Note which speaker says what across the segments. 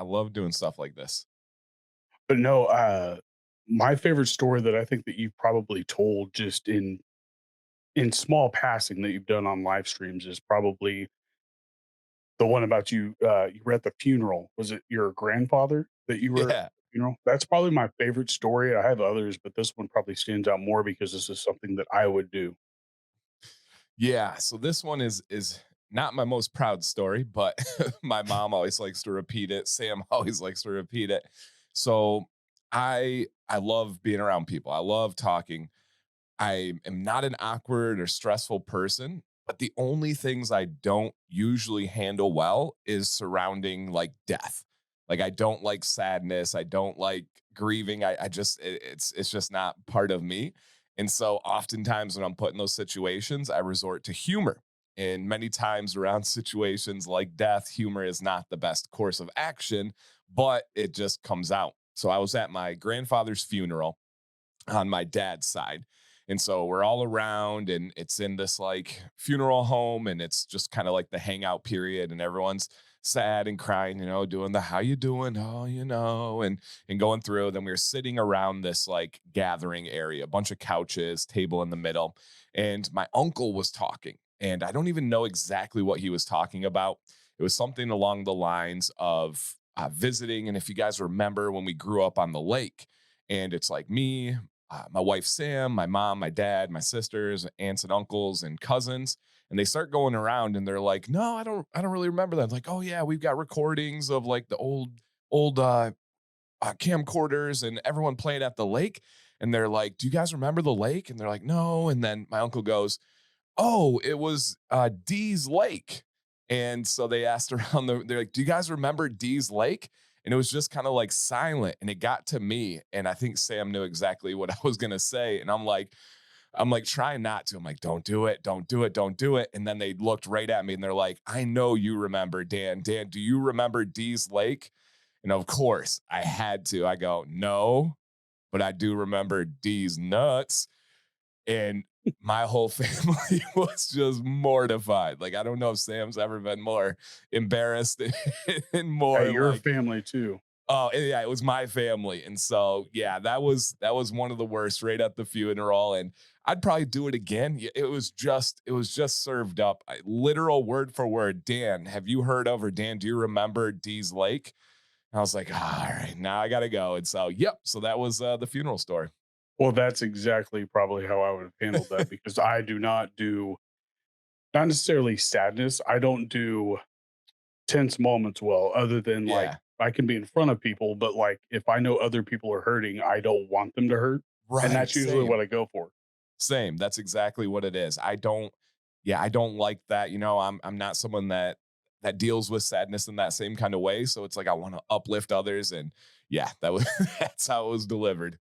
Speaker 1: love doing stuff like this.
Speaker 2: But no, my favorite story that I think that you've probably told just in small passing that you've done on live streams is probably the one about you were at the funeral. Was it your grandfather that you were at
Speaker 1: Yeah.
Speaker 2: the funeral? That's probably my favorite story. I have others, but this one probably stands out more because this is something that I would do.
Speaker 1: Yeah, so this one is not my most proud story, but my mom always likes to repeat it. Sam always likes to repeat it. So I love being around people. I love talking. I am not an awkward or stressful person, but the only things I don't usually handle well is surrounding like death. Like I don't like sadness. I don't like grieving. I just it's just not part of me. And so oftentimes when I'm put in those situations, I resort to humor. And many times around situations like death, humor is not the best course of action, but it just comes out. So I was at my grandfather's funeral on my dad's side. And so we're all around and it's in this like funeral home and it's just kind of like the hangout period and everyone's sad and crying, doing the how you doing? Oh, and going through. Then we were sitting around this like gathering area, a bunch of couches, table in the middle. And my uncle was talking. And I don't even know exactly what he was talking about. It was something along the lines of visiting. And if you guys remember when we grew up on the lake, and it's like me, my wife Sam, my mom, my dad, my sisters, aunts and uncles, and cousins, and they start going around and they're like, "No, I don't really remember that." I'm like, "Oh yeah, we've got recordings of like the old camcorders and everyone playing at the lake." And they're like, "Do you guys remember the lake?" And they're like, "No." And then my uncle goes, "Oh, it was Dee's Lake." And so they asked around they're like, "Do you guys remember Dee's Lake?" And it was just kind of like silent. And it got to me. And I think Sam knew exactly what I was gonna say. And I'm like trying not to. I'm like, don't do it, don't do it, don't do it. And then they looked right at me and they're like, I know you remember Dan. Dan, do you remember Dee's Lake? And of course I had to. I go, no, but I do remember Dee's nuts. And my whole family was just mortified. Like, I don't know if Sam's ever been more embarrassed and
Speaker 2: Hey,
Speaker 1: more
Speaker 2: you're a
Speaker 1: like,
Speaker 2: family too.
Speaker 1: oh yeah, it was my family. And so yeah, that was one of the worst right at the funeral. And I'd probably do it again. It was just served up. Literal word for word. Dan, have you heard of, or Dan, do you remember Dee's Lake? And I was like, all right, now I gotta go. And so yep, so that was the funeral story.
Speaker 2: Well, that's exactly probably how I would have handled that because I do not do not necessarily sadness. I don't do tense moments well, other than like
Speaker 1: Yeah.
Speaker 2: I can be in front of people, but like if I know other people are hurting, I don't want them to hurt. And
Speaker 1: Right.
Speaker 2: that's usually
Speaker 1: Same.
Speaker 2: what I go for.
Speaker 1: Same. That's exactly what it is. I don't like that. I'm not someone that deals with sadness in that same kind of way. So it's like I want to uplift others. And yeah, that was that's how it was delivered.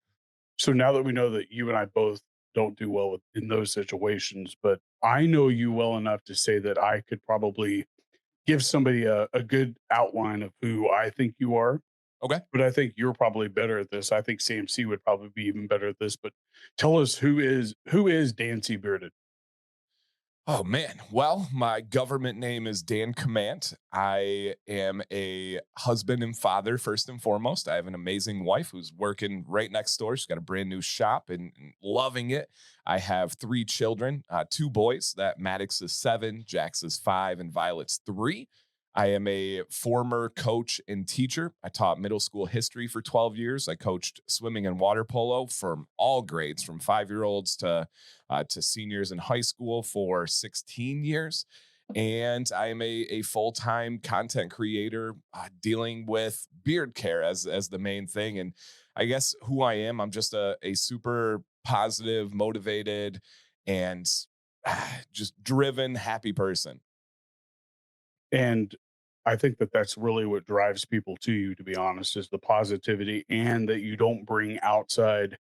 Speaker 2: So now that we know that you and I both don't do well with, in those situations, but I know you well enough to say that I could probably give somebody a good outline of who I think you are.
Speaker 1: Okay.
Speaker 2: But I think you're probably better at this. I think CMC would probably be even better at this. But tell us who is Dancy Bearded?
Speaker 1: Oh man. Well, my government name is Dan Command. I am a husband and father first and foremost. I have an amazing wife who's working right next door. She's got a brand new shop and loving it. I have three children, two boys. That Maddox is 7, Jax is 5, and Violet's 3. I am a former coach and teacher. I taught middle school history for 12 years. I coached swimming and water polo from all grades, from 5-year-olds to seniors in high school for 16 years. And I am a full time content creator dealing with beard care as the main thing. And I guess who I am, I'm just a super positive, motivated, and just driven, happy person.
Speaker 2: And I think that that's really what drives people to you, to be honest, is the positivity and that you don't bring outside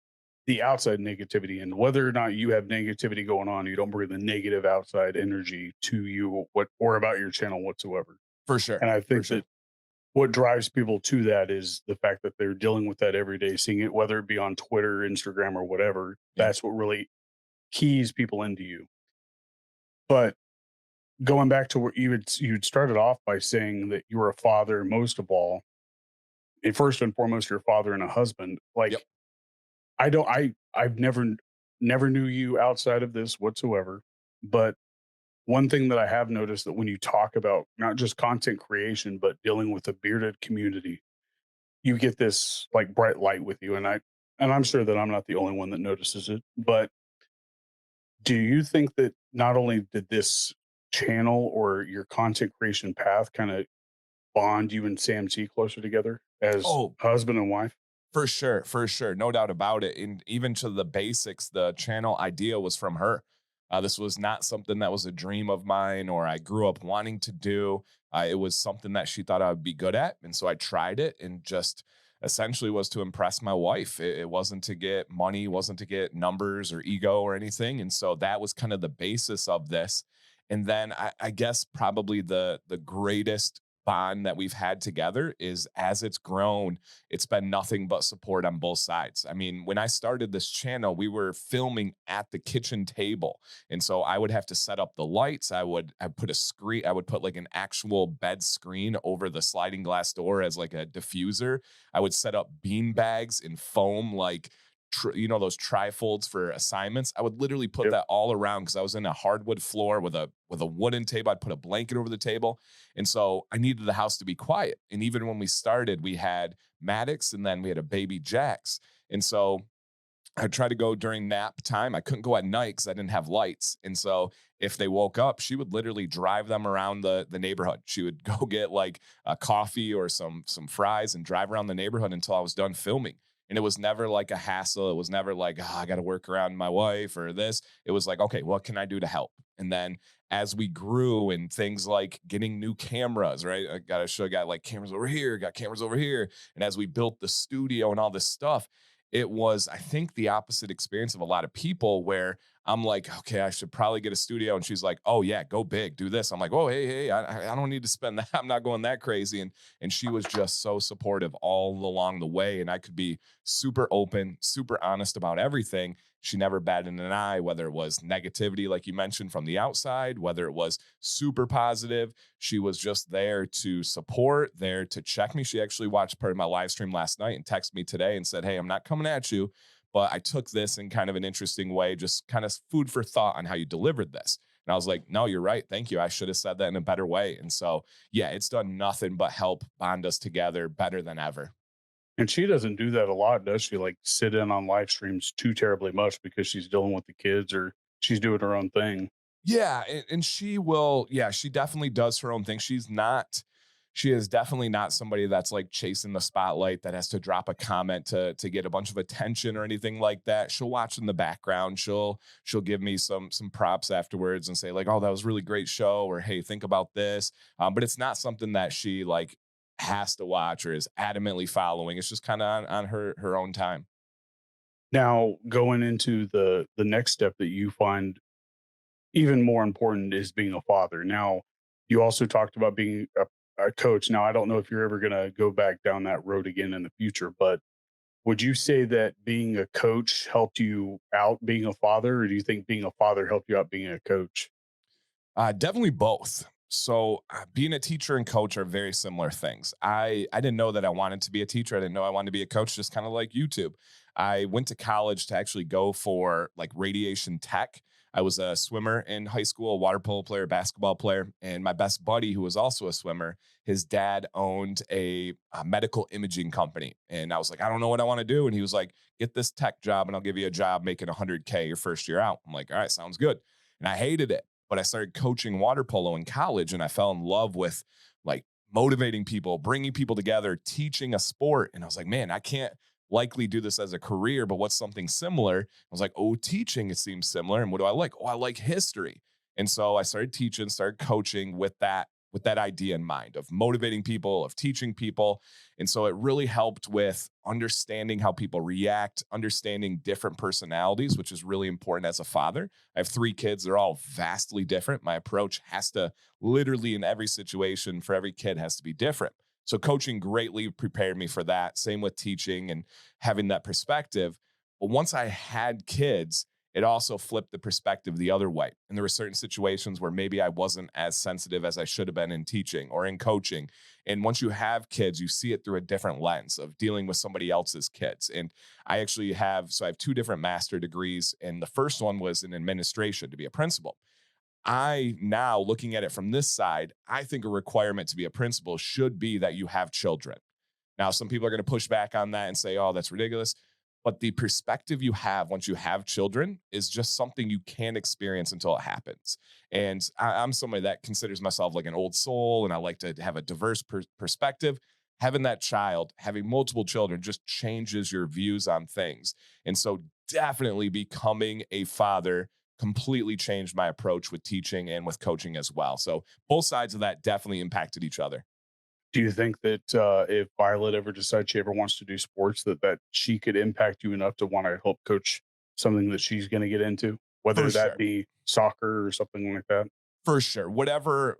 Speaker 2: negativity. And whether or not you have negativity going on, you don't bring the negative outside energy to you what or about your channel whatsoever.
Speaker 1: For sure.
Speaker 2: And I
Speaker 1: For
Speaker 2: think that
Speaker 1: sure.
Speaker 2: what drives people to that is the fact that they're dealing with that every day, seeing it, whether it be on Twitter, Instagram, or whatever.
Speaker 1: Yeah.
Speaker 2: That's what really keys people into you. But going back to where you'd started off by saying that you were a father most of all. first and foremost, your father and a husband.
Speaker 1: Yep.
Speaker 2: Like, I've never knew you outside of this whatsoever. But one thing that I have noticed, that when you talk about not just content creation, but dealing with the bearded community, you get this like bright light with you. And I'm sure that I'm not the only one that notices it. But do you think that not only did this channel or your content creation path kind of bond you and Sam T closer together as
Speaker 1: Oh,
Speaker 2: husband and wife?
Speaker 1: for sure, no doubt about it. And even to the basics, the channel idea was from her. This was not something that was a dream of mine or I grew up wanting to do. It was something that she thought I would be good at, and so I tried it, and just essentially was to impress my wife. It wasn't to get money, wasn't to get numbers or ego or anything, and so that was kind of the basis of this. And then I guess probably the greatest bond that we've had together is, as it's grown, it's been nothing but support on both sides. I mean, when I started this channel, we were filming at the kitchen table. And so I would have to set up the lights. I put a screen, I would put like an actual bed screen over the sliding glass door as like a diffuser. I would set up bean bags in foam, like those trifolds for assignments. I would literally put
Speaker 2: Yep.
Speaker 1: that all around because I was in a hardwood floor with a wooden table. I'd put a blanket over the table, and so I needed the house to be quiet. And even when we started, we had Maddox and then we had a baby Jax. And so I tried to go during nap time. I couldn't go at night because I didn't have lights. And so if they woke up, she would literally drive them around the neighborhood. She would go get like a coffee or some fries and drive around the neighborhood until I was done filming. And it was never like a hassle. It was never like, oh, I got to work around my wife or this. It was like, okay, what can I do to help? And then as we grew and things like getting new cameras, right? I got to show, got like cameras over here, got cameras over here. And as we built the studio and all this stuff, it was, I think, the opposite experience of a lot of people where I'm like, okay, I should probably get a studio. And she's like, oh, yeah, go big, do this. I'm like, oh, hey, I don't need to spend that. I'm not going that crazy. And she was just so supportive all along the way. And I could be super open, super honest about everything. She never batted an eye, whether it was negativity, like you mentioned, from the outside, whether it was super positive. She was just there to support, there to check me. She actually watched part of my live stream last night and texted me today and said, hey, I'm not coming at you, but I took this in kind of an interesting way, just kind of food for thought on how you delivered this. And I was like, no, you're right. Thank you. I should have said that in a better way. And so, yeah, it's done nothing but help bond us together better than ever.
Speaker 2: And she doesn't do that a lot, does she? Like, sit in on live streams too terribly much because she's dealing with the kids, or she's doing her own thing.
Speaker 1: Yeah, and she will, yeah, she definitely does her own thing. She is definitely not somebody that's like chasing the spotlight, that has to drop a comment to get a bunch of attention or anything like that. She'll watch in the background. She'll give me some props afterwards and say like, "Oh, that was a really great show," or "Hey, think about this." But it's not something that she like has to watch or is adamantly following. It's just kind of on her own time.
Speaker 2: Now, going into the next step that you find even more important is being a father. Now, you also talked about being a coach. Now, I don't know if you're ever going to go back down that road again in the future, but would you say that being a coach helped you out being a father, or do you think being a father helped you out being a coach?
Speaker 1: Definitely both. So, being a teacher and coach are very similar things. I didn't know that I wanted to be a teacher. I didn't know I wanted to be a coach. Just kind of like YouTube. I went to college to actually go for like radiation tech. I was a swimmer in high school, a water polo player, basketball player, and my best buddy, who was also a swimmer, his dad owned a medical imaging company. And I was like, I don't know what I want to do. And he was like, get this tech job, and I'll give you a job making 100K your first year out. I'm like, all right, sounds good. And I hated it, but I started coaching water polo in college, and I fell in love with like motivating people, bringing people together, teaching a sport. And I was like, man, I can't likely do this as a career, but what's something similar? I was like, oh, teaching, it seems similar. And what do I like? Oh, I like history. And so I started teaching, started coaching with that idea in mind of motivating people, of teaching people. And so it really helped with understanding how people react, understanding different personalities, which is really important as a father. I have 3 kids. They're all vastly different. My approach has to literally in every situation for every kid has to be different. So coaching greatly prepared me for that. Same with teaching and having that perspective. But once I had kids, it also flipped the perspective the other way. And there were certain situations where maybe I wasn't as sensitive as I should have been in teaching or in coaching. And once you have kids, you see it through a different lens of dealing with somebody else's kids. And I have two different master degrees. And the first one was in administration to be a principal. I now looking at it from this side, I think a requirement to be a principal should be that you have children. Now, some people are going to push back on that and say, oh, that's ridiculous. But the perspective you have once you have children is just something you can't experience until it happens. And I'm somebody that considers myself like an old soul and I like to have a diverse perspective. Having that child, having multiple children just changes your views on things. And so, definitely becoming a father completely changed my approach with teaching and with coaching as well. So, both sides of that definitely impacted each other.
Speaker 2: Do you think that, if Violet ever decides she ever wants to do sports, that she could impact you enough to wanna help coach something that she's gonna get into?
Speaker 1: For
Speaker 2: Whether that
Speaker 1: sure.
Speaker 2: be soccer or something like that?
Speaker 1: For sure. Whatever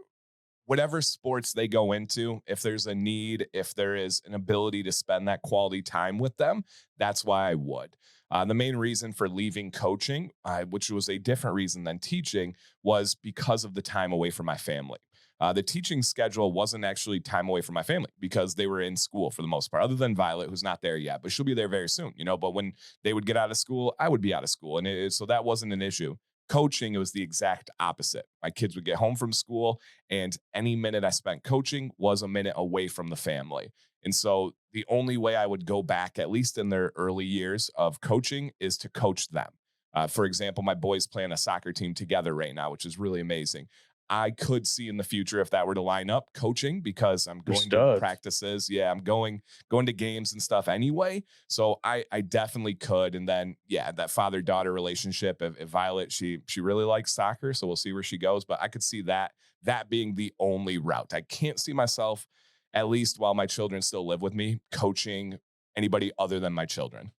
Speaker 1: sports they go into, if there's a need, if there is an ability to spend that quality time with them, that's why I would. The main reason for leaving coaching, which was a different reason than teaching, was because of the time away from my family. The teaching schedule wasn't actually time away from my family because they were in school for the most part, other than Violet, who's not there yet, but she'll be there very soon, you know. But when they would get out of school, I would be out of school. So that wasn't an issue. Coaching, it was the exact opposite. My kids would get home from school and any minute I spent coaching was a minute away from the family. And so the only way I would go back, at least in their early years of coaching, is to coach them. For example, my boys play on a soccer team together right now, which is really amazing. I could see in the future if that were to line up coaching because I'm
Speaker 2: They're
Speaker 1: going to
Speaker 2: studs.
Speaker 1: practices. Yeah, I'm going to games and stuff anyway. So I definitely could. And then yeah, that father daughter relationship. If Violet she really likes soccer, so we'll see where she goes. But I could see that being the only route. I can't see myself, at least while my children still live with me, coaching anybody other than my children.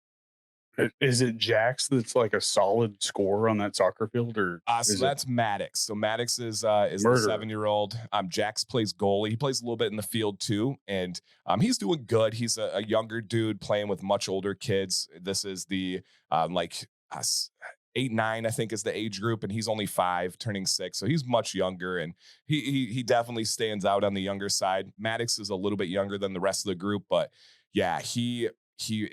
Speaker 2: Is it Jax that's like a solid scorer on that soccer field, or
Speaker 1: So
Speaker 2: is it
Speaker 1: that's Maddox. So Maddox is the
Speaker 2: murder?
Speaker 1: 7-year-old. Jax plays goalie. He plays a little bit in the field too, and he's doing good. He's a younger dude playing with much older kids. This is the like 8, 9, I think is the age group, and he's only 5, turning 6, so he's much younger, and he definitely stands out on the younger side. Maddox is a little bit younger than the rest of the group, but yeah, he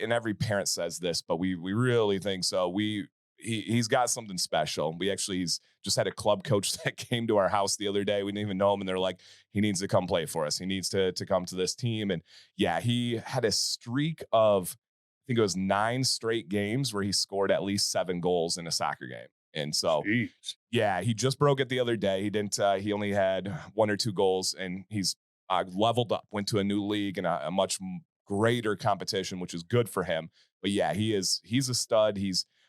Speaker 1: and every parent says this, but we really think so. He's got something special. He's just had a club coach that came to our house the other day. We didn't even know him, and they're like, he needs to come play for us. He needs to come to this team. And yeah, he had a streak of I think it was 9 straight games where he scored at least 7 goals in a soccer game. And so
Speaker 2: Jeez.
Speaker 1: yeah, he just broke it the other day. He didn't. He only had 1 or 2 goals, and he's leveled up. Went to a new league and a much greater competition, which is good for him. But yeah, he's a stud.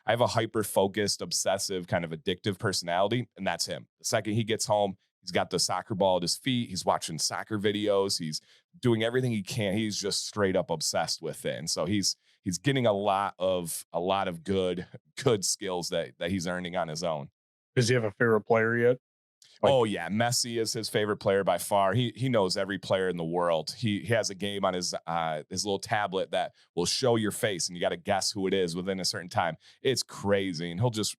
Speaker 1: I have a hyper focused, obsessive, kind of addictive personality, and that's him. The second he gets home, he's got the soccer ball at his feet. He's watching soccer videos. He's doing everything he can. He's just straight up obsessed with it, and so he's getting a lot of good skills that he's earning on his own.
Speaker 2: Does he have a favorite player yet? Like,
Speaker 1: Oh yeah, Messi is his favorite player by far. He knows every player in the world. He has a game on his little tablet that will show your face, and you got to guess who it is within a certain time. It's crazy, and he'll just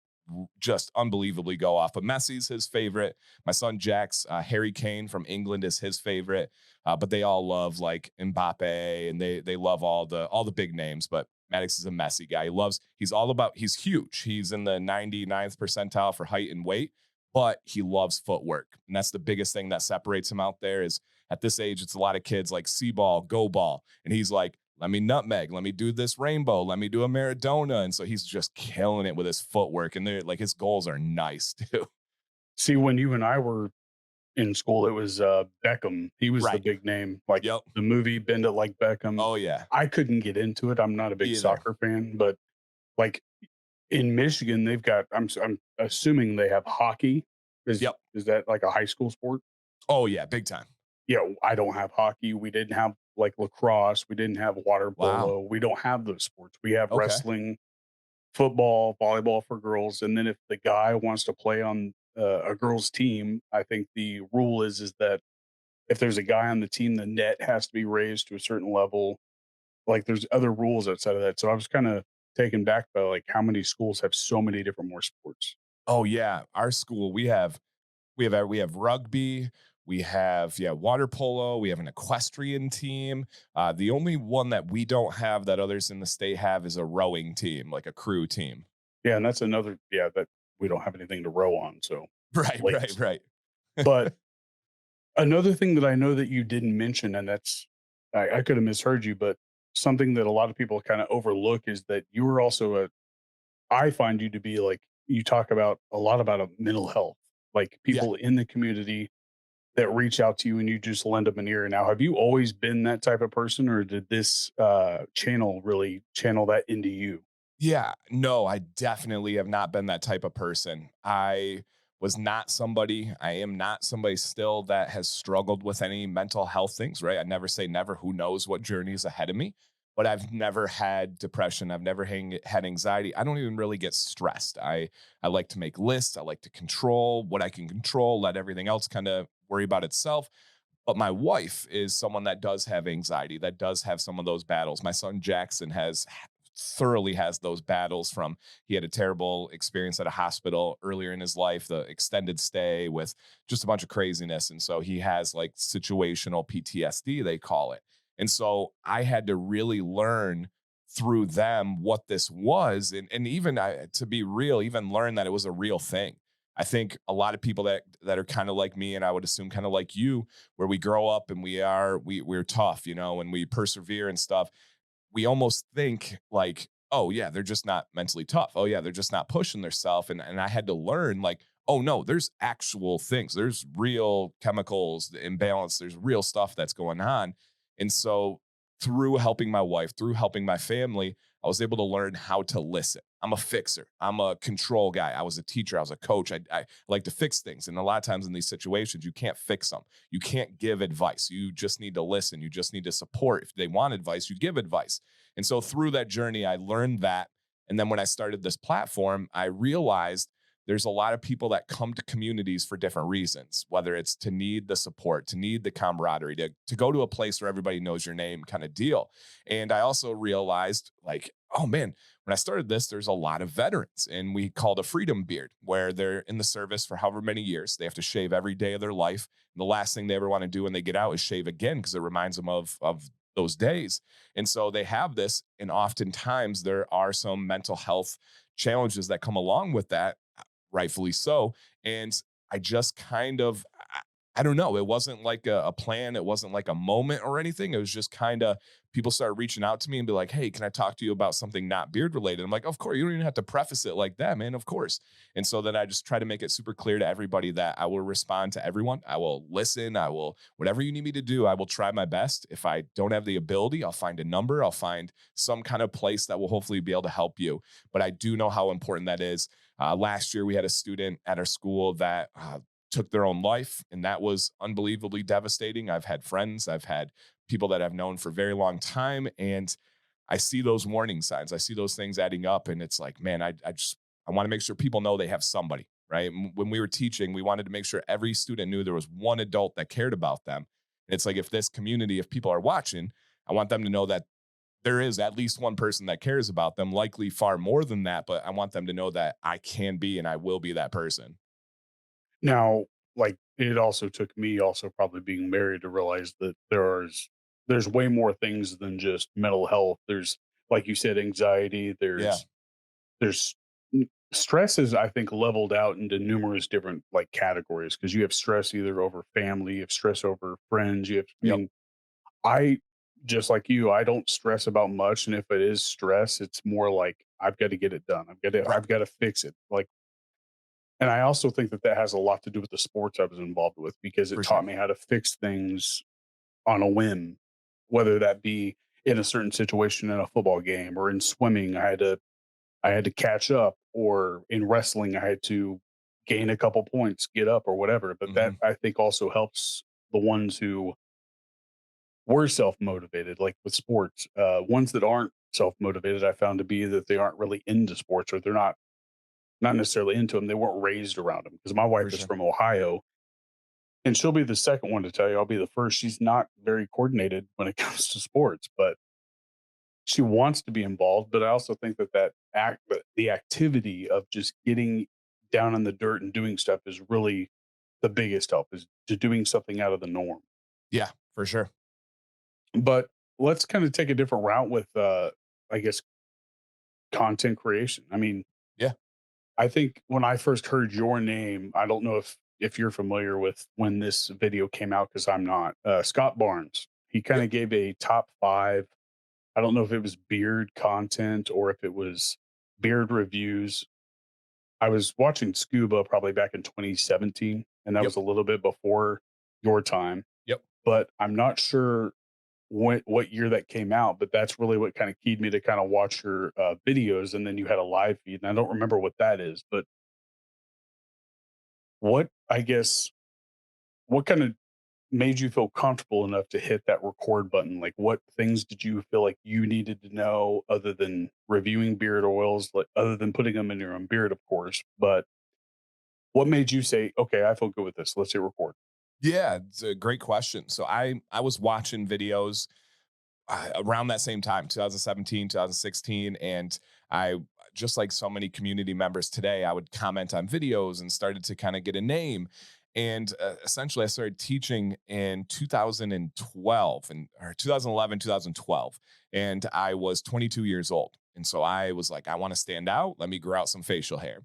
Speaker 1: unbelievably go off. But Messi's his favorite. My son Jack's Harry Kane from England is his favorite. But they all love like Mbappe, and they love all the big names. But Maddox is a Messi guy. He's huge. He's in the 99th percentile for height and weight, but he loves footwork. And that's the biggest thing that separates him out there is at this age, it's a lot of kids like see ball, go ball. And he's like, let me nutmeg, let me do this rainbow, let me do a Maradona. And so he's just killing it with his footwork. And they're like his goals are nice too.
Speaker 2: see, when you and I were in school, it was, Beckham. He was the
Speaker 1: Right.
Speaker 2: big name, like,
Speaker 1: Yep.
Speaker 2: the movie Bend It Like Beckham.
Speaker 1: Oh yeah.
Speaker 2: I couldn't get into it. I'm not a
Speaker 1: Me
Speaker 2: big
Speaker 1: either.
Speaker 2: soccer fan, but, like, in Michigan, they've got I'm assuming they have hockey.
Speaker 1: Yep.
Speaker 2: Is that like a high school sport?
Speaker 1: Oh yeah. Big time.
Speaker 2: Yeah, I don't have hockey. We didn't have, like, lacrosse. We didn't have water
Speaker 1: Wow.
Speaker 2: polo. We don't have those sports. We have
Speaker 1: Okay.
Speaker 2: wrestling, football, volleyball for girls, and then if the guy wants to play on, a girls' team, I think the rule is that if there's a guy on the team, the net has to be raised to a certain level. Like, there's other rules outside of that. So I was kinda taken back by like how many schools have so many different more sports.
Speaker 1: Oh yeah, our school we have rugby, we have yeah water polo, we have an equestrian team. The only one that we don't have that others in the state have is a rowing team, like a crew team.
Speaker 2: Yeah, and that's another, yeah, that we don't have anything to row on, so
Speaker 1: Right, right,
Speaker 2: lakes.
Speaker 1: right.
Speaker 2: But another thing that I know that you didn't mention, and that's I could have misheard you, but something that a lot of people kind of overlook is that you were also a I find you to be like you talk about a lot about mental health, like
Speaker 1: Yeah.
Speaker 2: people in the community that reach out to you and you just lend them an ear. Now, have you always been that type of person, or did this channel really channel that into you?
Speaker 1: Yeah, no, I definitely have not been that type of person. I am not somebody still that has struggled with any mental health things, right? I never say never. Who knows what journey is ahead of me? But I've never had depression. I've never had anxiety. I don't even really get stressed. I like to make lists. I like to control what I can control, let everything else kind of worry about itself. But my wife is someone that does have anxiety, that does have some of those battles. My son Jackson thoroughly has those battles from he had a terrible experience at a hospital earlier in his life, the extended stay with just a bunch of craziness. And so he has like situational PTSD, they call it. And so I had to really learn through them what this was. And even to be real, even learn that it was a real thing. I think a lot of people that are kind of like me, and I would assume kind of like you, where we grow up and we're tough, and we persevere and stuff, we almost think like, oh yeah, they're just not mentally tough. Oh yeah, they're just not pushing themselves. And I had to learn like, oh no, there's actual things. There's real chemicals, the imbalance. There's real stuff that's going on. And so through helping my wife, through helping my family, I was able to learn how to listen. I'm a fixer. I'm a control guy. I was a teacher. I was a coach. I like to fix things. And a lot of times in these situations, you can't fix them. You can't give advice. You just need to listen. You just need to support. If they want advice, you give advice. And so through that journey, I learned that. And then when I started this platform, I realized there's a lot of people that come to communities for different reasons, whether it's to need the support, to need the camaraderie, to go to a place where everybody knows your name kind of deal. And I also realized, like, oh man, when I started this, there's a lot of veterans, and we called a freedom beard where they're in the service for however many years. They have to shave every day of their life. And the last thing they ever want to do when they get out is shave again because it reminds them of those days. And so they have this, and oftentimes there are some mental health challenges that come along with that, rightfully so. And I just kind of, I don't know, it wasn't like a plan, it wasn't like a moment or anything. It was just kind of people started reaching out to me and be like, hey, can I talk to you about something not beard related? I'm like, of course, you don't even have to preface it like that, man, of course. And so then I just try to make it super clear to everybody that I will respond to everyone. I will listen. I will, whatever you need me to do, I will try my best. If I don't have the ability, I'll find a number, I'll find some kind of place that will hopefully be able to help you. But I do know how important that is. Last year, we had a student at our school that took their own life, and that was unbelievably devastating. I've had friends, I've had people that I've known for a very long time, and I see those warning signs. I see those things adding up, and it's like, man, I want to make sure people know they have somebody, right? When we were teaching, we wanted to make sure every student knew there was one adult that cared about them. And it's like, if this community, if people are watching, I want them to know that there is at least one person that cares about them, likely far more than that, but I want them to know that I can be and I will be that person.
Speaker 2: Now, like it also took me also probably being married to realize that there's way more things than just mental health. There's like you said, anxiety.
Speaker 1: Yeah.
Speaker 2: There's stress is I think leveled out into numerous different like categories because you have stress either over family, you have stress over friends. I
Speaker 1: Yep.
Speaker 2: mean, I just like you, I don't stress about much, and if it is stress, it's more like I've got to get it done.
Speaker 1: Right.
Speaker 2: I've got to fix it. Like, and I also think that that has a lot to do with the sports I was involved with because it
Speaker 1: For
Speaker 2: taught
Speaker 1: sure.
Speaker 2: me how to fix things on a whim, whether that be in a certain situation in a football game or in swimming. I had to catch up, or in wrestling, I had to gain a couple points, get up, or whatever. But that
Speaker 1: Mhm.
Speaker 2: I think also helps the ones who were self motivated, like with sports. Ones that aren't self motivated, I found to be that they aren't really into sports, or they're not necessarily into them. They weren't raised around them. Because my wife
Speaker 1: For
Speaker 2: is
Speaker 1: sure.
Speaker 2: from Ohio, and she'll be the second one to tell you. I'll be the first. She's not very coordinated when it comes to sports, but she wants to be involved, but I also think that the activity of just getting down in the dirt and doing stuff is really the biggest help, is to doing something out of the norm.
Speaker 1: Yeah, for sure.
Speaker 2: But let's kind of take a different route with, I guess, content creation. I mean,
Speaker 1: Yeah.
Speaker 2: I think when I first heard your name, I don't know if you're familiar with when this video came out, because I'm not. Scott Barnes. He kind
Speaker 1: Yep.
Speaker 2: of gave a top five. I don't know if it was beard content or if it was beard reviews. I was watching Scuba probably back in 2017, and that
Speaker 1: Yep.
Speaker 2: was a little bit before your time.
Speaker 1: Yep.
Speaker 2: But I'm not sure what year that came out, but that's really what kind of keyed me to kind of watch your videos. And then you had a live feed, and I don't remember what that is, but what I guess what kind of made you feel comfortable enough to hit that record button? Like, what things did you feel like you needed to know other than reviewing beard oils, like other than putting them in your own beard, of course? But what made you say, "Okay, I feel good with this. Let's hit record"?
Speaker 1: Yeah, it's a great question. So I was watching videos around that same time, 2017, 2016. And I, just like so many community members today, I would comment on videos and started to kind of get a name. And essentially, I started teaching in 2012 and or 2011, 2012. And I was 22 years old. And so I was like, I want to stand out. Let me grow out some facial hair.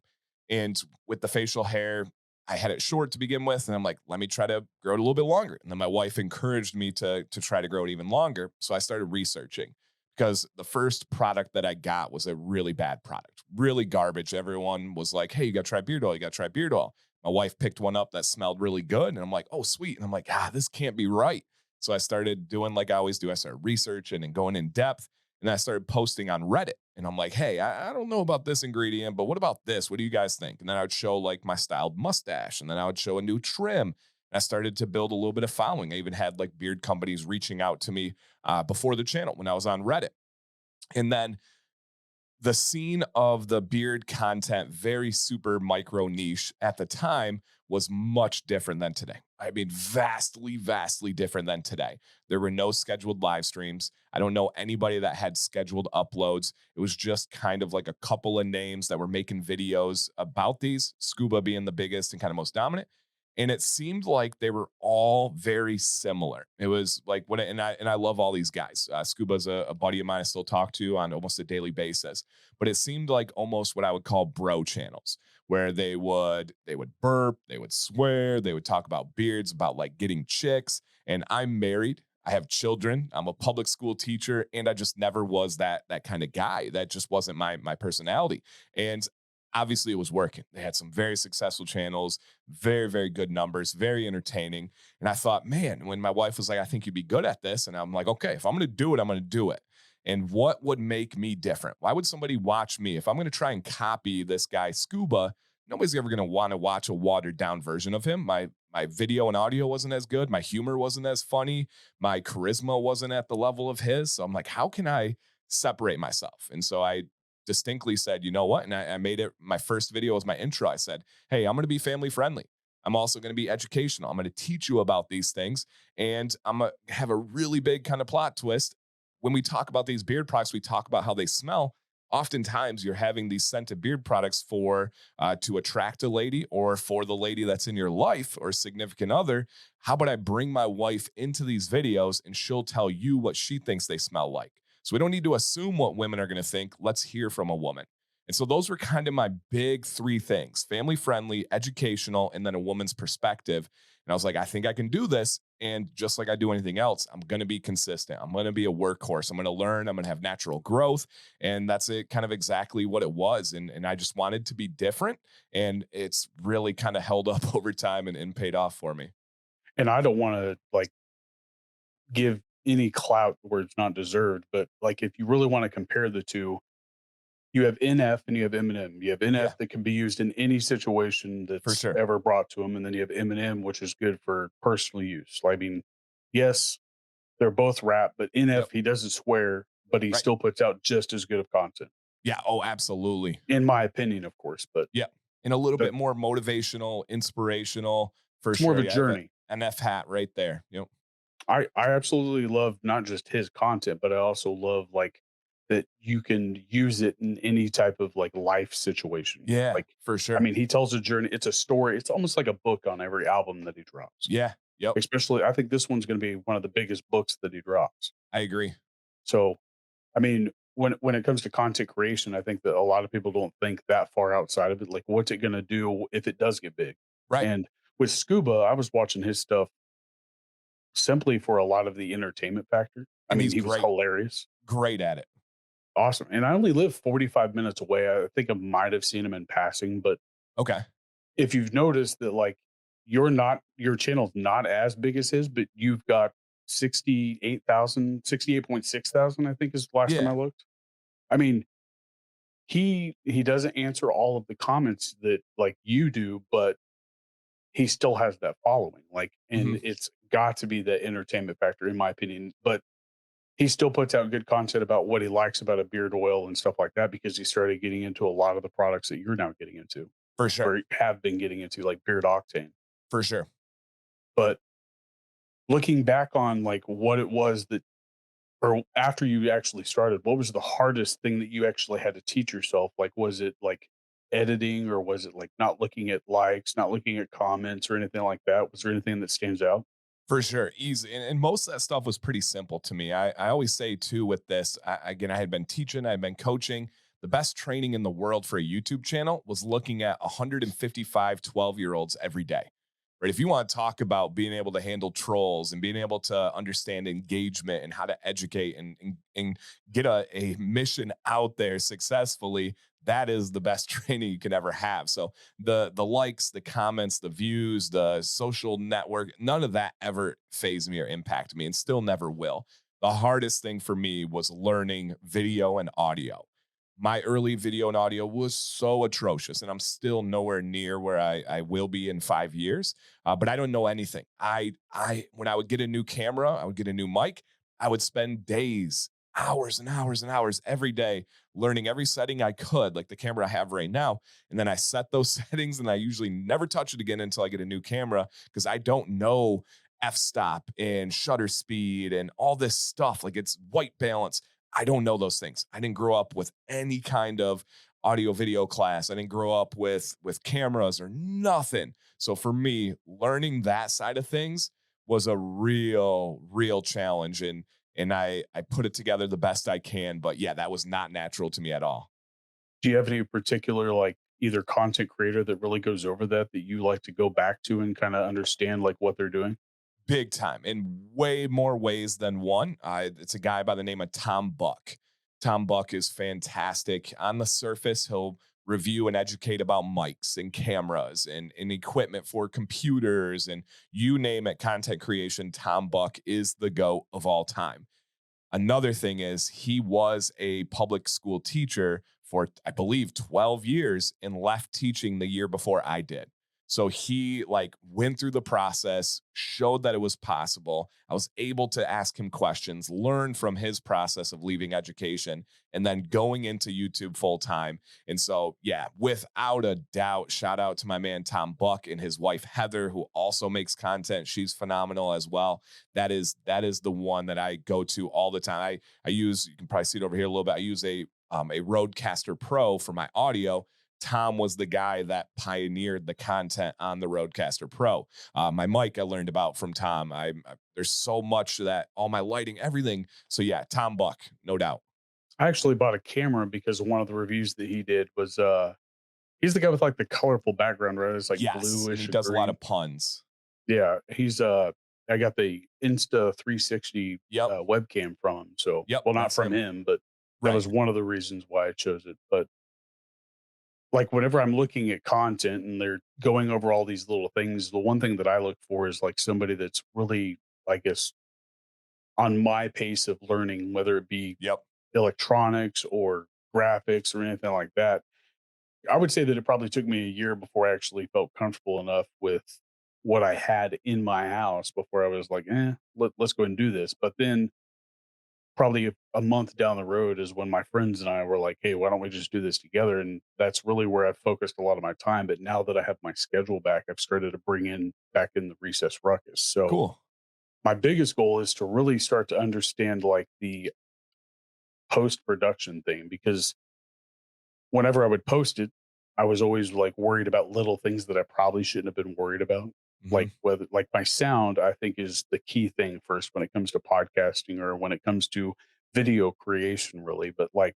Speaker 1: And with the facial hair, I had it short to begin with, and I'm like, let me try to grow it a little bit longer. And then my wife encouraged me to try to grow it even longer. So I started researching because the first product that I got was a really bad product, really garbage. Everyone was like, hey, you got to try beard oil. You got to try beard oil. My wife picked one up that smelled really good. And I'm like, oh, sweet. And I'm like, this can't be right. So I started doing like I always do. I started researching and going in depth. And I started posting on Reddit. And I'm like, hey, I don't know about this ingredient, but what about this? What do you guys think? And then I would show like my styled mustache, and then I would show a new trim. And I started to build a little bit of following. I even had like beard companies reaching out to me before the channel when I was on Reddit. And then the scene of the beard content, very super micro niche at the time, was much different than today. I mean, vastly, vastly different than today. There were no scheduled live streams. I don't know anybody that had scheduled uploads. It was just kind of like a couple of names that were making videos about these, Scuba being the biggest and kind of most dominant. And it seemed like they were all very similar. It was like and I love all these guys. Scuba's a buddy of mine I still talk to on almost a daily basis, but it seemed like almost what I would call bro channels, where they would burp, they would swear, they would talk about beards, about like getting chicks. And I'm married, I have children, I'm a public school teacher, and I just never was that kind of guy. That just wasn't my personality. And obviously it was working. They had some very successful channels, very, very good numbers, very entertaining. And I thought, man, when my wife was like, I think you'd be good at this. And I'm like, okay, if I'm going to do it, I'm going to do it. And what would make me different? Why would somebody watch me? If I'm going to try and copy this guy, Scuba, nobody's ever going to want to watch a watered down version of him. My video and audio wasn't as good. My humor wasn't as funny. My charisma wasn't at the level of his. So I'm like, how can I separate myself? And so I distinctly said, you know what? And I made it my first video as my intro. I said, hey, I'm going to be family friendly. I'm also going to be educational. I'm going to teach you about these things. And I'm going to have a really big kind of plot twist. When we talk about these beard products, we talk about how they smell. Oftentimes, you're having these scented beard products for to attract a lady or for the lady that's in your life or significant other. How about I bring my wife into these videos and she'll tell you what she thinks they smell like? So we don't need to assume what women are going to think. Let's hear from a woman. And so those were kind of my big three things: family friendly, educational, and then a woman's perspective. And I was like, I think I can do this. And just like I do anything else, I'm going to be consistent. I'm going to be a workhorse. I'm going to learn. I'm going to have natural growth. And that's it, kind of exactly what it was. And I just wanted to be different. And it's really kind of held up over time and paid off for me.
Speaker 2: And I don't want to like give any clout where it's not deserved, but like if you really want to compare the two, you have NF and you have M&M. You have
Speaker 1: Yeah,
Speaker 2: NF that can be used in any situation
Speaker 1: for
Speaker 2: that's
Speaker 1: sure.
Speaker 2: ever brought to them, and then you have M&M, which is good for personal use. I mean, yes, they're both rap, but
Speaker 1: Yep.
Speaker 2: NF, he doesn't swear, but he
Speaker 1: Right.
Speaker 2: still puts out just as good of content,
Speaker 1: Yeah. Oh, absolutely.
Speaker 2: in my opinion, of course. But
Speaker 1: Yeah. And a little
Speaker 2: but
Speaker 1: bit more motivational, inspirational for
Speaker 2: it's more of
Speaker 1: sure.
Speaker 2: a
Speaker 1: Yeah. I have a
Speaker 2: journey.
Speaker 1: NF hat right there. Yep.
Speaker 2: I absolutely love not just his content, but I also love like that you can use it in any type of like life situation.
Speaker 1: Yeah,
Speaker 2: Like,
Speaker 1: for
Speaker 2: I
Speaker 1: sure.
Speaker 2: mean, he tells a journey. It's a story. It's almost like a book on every album that he drops.
Speaker 1: Yeah. Yep.
Speaker 2: Especially, I think this one's going to be one of the biggest books that he drops.
Speaker 1: I agree.
Speaker 2: So, I mean, when it comes to content creation, I think that a lot of people don't think that far outside of it. Like, what's it going to do if it does get big?
Speaker 1: Right.
Speaker 2: And with Scuba, I was watching his stuff simply for a lot of the entertainment factor. I
Speaker 1: And
Speaker 2: mean,
Speaker 1: he's
Speaker 2: he was
Speaker 1: great,
Speaker 2: hilarious.
Speaker 1: great at it.
Speaker 2: Awesome, and I only live 45 minutes away. I think I might have seen him in passing, but
Speaker 1: Okay.
Speaker 2: if you've noticed that, like, your channel's not as big as his, but you've got 68,000, 68.6 thousand, I think is the last time I
Speaker 1: Yeah.
Speaker 2: looked. I mean, he doesn't answer all of the comments that, like, you do, but he still has that following, like,
Speaker 1: Mhm.
Speaker 2: and it's got to be the entertainment factor, in my opinion, but he still puts out good content about what he likes about a beard oil and stuff like that because he started getting into a lot of the products that you're now getting into
Speaker 1: For sure.
Speaker 2: or have been getting into, like Beard Octane.
Speaker 1: For sure.
Speaker 2: But looking back on like what it was that, or after you actually started, what was the hardest thing that you actually had to teach yourself? Like, was it like editing or was it like not looking at likes, not looking at comments or anything like that? Was there anything that stands out?
Speaker 1: For sure, easy, and most of that stuff was pretty simple to me. I always say too with this, again, I had been teaching, I'd been coaching. The best training in the world for a YouTube channel was looking at 155 12-year-olds every day. Right? If you want to talk about being able to handle trolls and being able to understand engagement and how to educate and get a mission out there successfully, that is the best training you can ever have. So the likes, the comments, the views, the social network, none of that ever phased me or impact me and still never will. The hardest thing for me was learning video and audio. My early video and audio was so atrocious, and I'm still nowhere near where I will be in 5 years. But I don't know anything. When I would get a new camera, I would get a new mic. I would spend days, hours and hours and hours every day learning every setting I could, like the camera I have right now. And then I set those settings and I usually never touch it again until I get a new camera because I don't know f-stop and shutter speed and all this stuff. Like it's white balance. I don't know those things. I didn't grow up with any kind of audio video class. I didn't grow up with cameras or nothing. So for me, learning that side of things was a real challenge. And I put it together the best I can. But yeah, that was not natural to me at all.
Speaker 2: Do you have any particular like either content creator that really goes over that that you like to go back to and kind of understand like what they're doing?
Speaker 1: Big time in way more ways than one. It's a guy by the name of Tom Buck. Tom Buck is fantastic. On the surface, he'll review and educate about mics and cameras and equipment for computers and you name it, content creation. Tom Buck is the GOAT of all time. Another thing is he was a public school teacher for, I believe, 12 years and left teaching the year before I did. So he like went through the process, showed that it was possible. I was able to ask him questions, learn from his process of leaving education and then going into YouTube full time. And so, yeah, without a doubt, shout out to my man Tom Buck and his wife Heather, who also makes content. She's phenomenal as well. That is the one that I go to all the time. I use, you can probably see it over here a little bit. I use a Rodecaster Pro for my audio. Tom was the guy that pioneered the content on the Rodecaster Pro. My mic I learned about from Tom. There's so much to that, all my lighting, everything. So yeah, Tom Buck, no doubt.
Speaker 2: I actually bought a camera because one of the reviews that he did was he's the guy with like the colorful background, right? It's like
Speaker 1: Yes, and he
Speaker 2: bluish and
Speaker 1: does a lot
Speaker 2: green.
Speaker 1: of puns.
Speaker 2: Yeah, he's I got the Insta 360
Speaker 1: Yep,
Speaker 2: webcam from him. So,
Speaker 1: yep,
Speaker 2: well, not
Speaker 1: that's
Speaker 2: from
Speaker 1: him.
Speaker 2: him, but that
Speaker 1: Right.
Speaker 2: was one of the reasons why I chose it. But like whenever I'm looking at content and they're going over all these little things, the one thing that I look for is like somebody that's really, I guess, on my pace of learning, whether it be
Speaker 1: Yep.
Speaker 2: electronics or graphics or anything like that. I would say that it probably took me a year before I actually felt comfortable enough with what I had in my house before I was like, let's go and do this. But then probably a month down the road is when my friends and I were like, hey, why don't we just do this together? And that's really where I've focused a lot of my time. But now that I have my schedule back, I've started to bring in back in the recess ruckus. So
Speaker 1: Cool.
Speaker 2: my biggest goal is to really start to understand like the post production thing because whenever I would post it, I was always like worried about little things that I probably shouldn't have been worried about.
Speaker 1: Mhm.
Speaker 2: Like whether like my sound, I think is the key thing first when it comes to podcasting or when it comes to video creation, really. But like